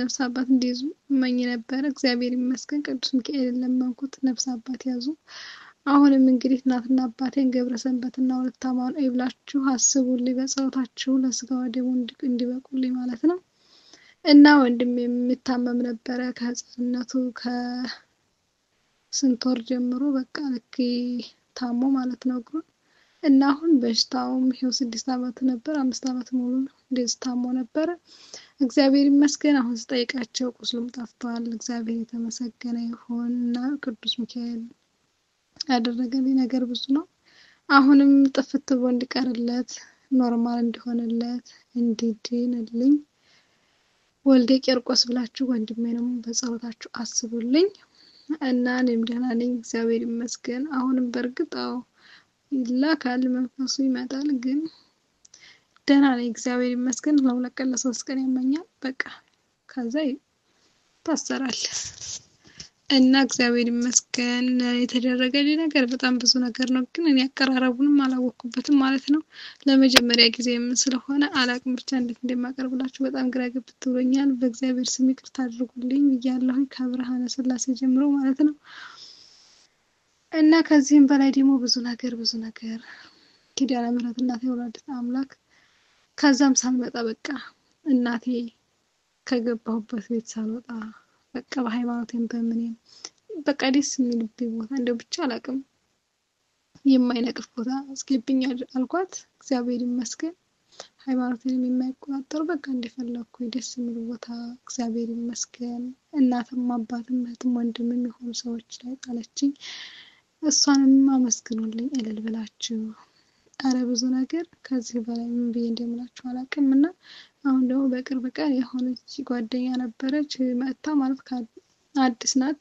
ነፍስ አባት እንዲይዙ እመኝ ነበር እግዚአብሔር ይመስገን ቅዱስ ሚካኤል ለመንኩት ነፍስ አባት ያዙ አሁንም እንግዲህ እናትና አባቴን ገብረሰንበትና ወለተ አማኑኤል ብላችሁ አስቡልኝ በጸሎታችሁ ለስጋው ደሙ እንዲበቁልኝ ማለት ነው እና ወንድም የሚታመም ነበር ከህፃንነቱ ከስንት ወር ጀምሮ በቃ ልክ ታሞ ማለት ነው እግሩ እና አሁን በሽታውም ይሄው 6 አመት ነበር 5 አመት ሙሉ እንደዚህ ታሞ ነበር እግዚአብሔር ይመስገን አሁን ስጠይቃቸው ቁስሉም ጠፍቷል እግዚአብሔር የተመሰገነ ይሁንና ቅዱስ ሚካኤል ያደረገልኝ ነገር ብዙ ነው አሁንም ጥፍት ብሎ እንዲቀርለት ኖርማል እንዲሆንለት እንዲድንልኝ ወልደ ቂርቆስ ብላችሁ ወንድሜንም በጸሎታችሁ አስቡልኝ እና እኔም ደህና ነኝ እግዚአብሔር ይመስገን አሁንም በርግጣው ይላካል መንፈሱ ይመጣል ግን ደህና ነኝ እግዚአብሔር ይመስገን ለሁለት ቀን ለሶስት ቀን ያመኛል በቃ ከዛ ታሰራል እና እግዚአብሔር ይመስገን የተደረገልኝ ነገር በጣም ብዙ ነገር ነው ግን እኔ አቀራረቡንም አላወቅኩበትም ማለት ነው ለመጀመሪያ ጊዜ ስለሆነ አላቅም ብቻ እንዴት እንደማቀርብላችሁ በጣም ግራ ገብቶኛል በእግዚአብሔር ስም ይቅርታ አድርጉልኝ ይያለሁ ከብርሃነ ስላሴ ጀምሮ ማለት ነው እና ከዚህም በላይ ደግሞ ብዙ ነገር ኪዳነ ምህረት እናቴ ወላዲተ አምላክ ከዛም ሳልመጣ በቃ እናቴ ከገባሁበት ቤት ሳልወጣ በቃ በሃይማኖቴም በምንም በቃ ደስ የሚልብኝ ቦታ እንደው ብቻ አላቅም የማይነቅፍ ቦታ አስገብኝ አልኳት እግዚአብሔር ይመስገን ሃይማኖቴንም የማይቆጣጠሩ በቃ እንደፈለኩ ደስ የሚል ቦታ እግዚአብሔር ይመስገን እናትም አባትም እህትም ወንድምም የሆኑ ሰዎች ላይ ጣለችኝ እሷንም አመስግኑልኝ እልል ብላችሁ አረ ብዙ ነገር ከዚህ በላይ ምን ብዬ እንደምላችሁ አላቅምና አሁን ደግሞ በቅርብ ቀን የሆነች ጓደኛ ነበረች መጣ ማለት አዲስ ናት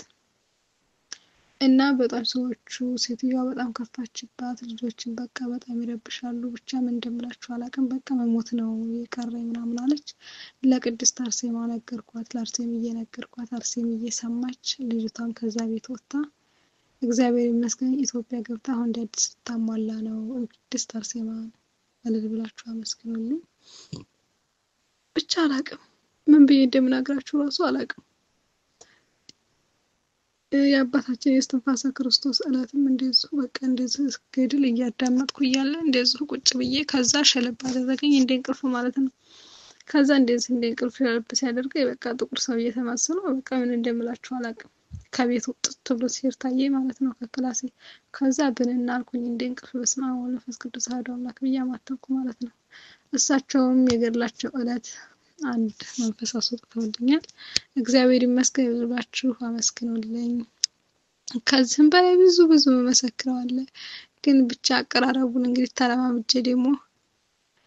እና በጣም ሰዎቹ ሴትዮዋ በጣም ከፋችባት ልጆችን በቃ በጣም ይረብሻሉ ብቻ ምን እንደምላችሁ አላቅም በቃ መሞት ነው የቀረኝ ምናምን አለች ለቅድስት አርሴማ ነገርኳት ለአርሴምዬ ነገርኳት አርሴምዬ ሰማች ልጅቷን ከዛ ቤት ወጣ እግዚአብሔር ይመስገን ኢትዮጵያ ገብታ አሁን አዲስ ታሟላ ነው ቅድስት አርሴማ እልል ብላችሁ አመስግኑልኝ ብቻ አላቅም ምን ብዬ እንደምናግራችሁ ራሱ አላቅም የአባታችን የእስትንፋሰ ክርስቶስ ዕለትም እንደዚህ በቃ እንደዚህ ገድል እያዳመጥኩ እያለ እንደዚህ ቁጭ ብዬ ከዛ ሸለብ አደረገኝ እንደ እንቅልፍ ማለት ነው ከዛ እንደዚህ እንደ እንቅልፍ ሸለብ ሲያደርገኝ በቃ ጥቁር ሰው እየተማሰለው በቃ ምን እንደምላችሁ አላቅም ከቤት ወጥቶ ብሎ ሲርታዬ ማለት ነው ከክላሴ ከዛ ብንና አልኩኝ እንደ እንቅልፍ በስመ አብ ወወልድ ወመንፈስ ቅዱስ አሐዱ አምላክ ብዬ አማተብኩ ማለት ነው እሳቸውም የገድላቸው ዕለት አንድ መንፈስ አስወጥተውልኛል እግዚአብሔር ይመስገን ብላችሁ አመስግኑልኝ ከዚህም በላይ ብዙ መሰክረዋለሁ ግን ብቻ አቀራረቡን እንግዲህ ተለማምጄ ደግሞ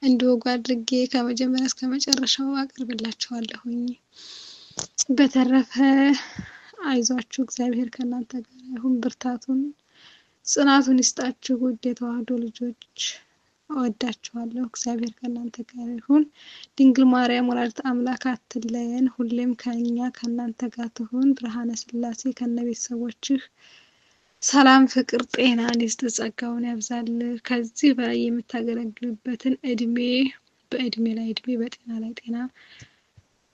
እንደወጉ አድርጌ ከመጀመሪያ እስከ መጨረሻው አቀርብላችኋለሁኝ በተረፈ አይዟችሁ እግዚአብሔር ከናንተ ጋር ይሁን ብርታቱን ጽናቱን ይስጣችሁ ውድ የተዋህዶ ልጆች እወዳችኋለሁ እግዚአብሔር ከናንተ ጋር ይሁን ድንግል ማርያም ወላዲተ አምላክ አትለየን ሁሌም ከኛ ከናንተ ጋር ትሁን ብርሃነ ስላሴ ከነቤተሰቦችህ ሰላም ፍቅር ጤና እንዲስተጸጋውን ያብዛል ከዚህ በላይ የምታገለግልበትን እድሜ በእድሜ ላይ እድሜ በጤና ላይ ጤና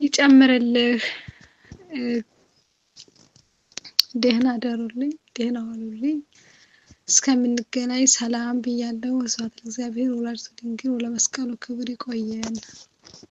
ይጨምርልህ ደህና ደሩልኝ ደህና ዋሉልኝ እስከምንገናኝ ሰላም ብያለሁ ወስብሐት ለእግዚአብሔር ወለወላዲቱ ድንግል ወለመስቀሉ ክብር ይቆየን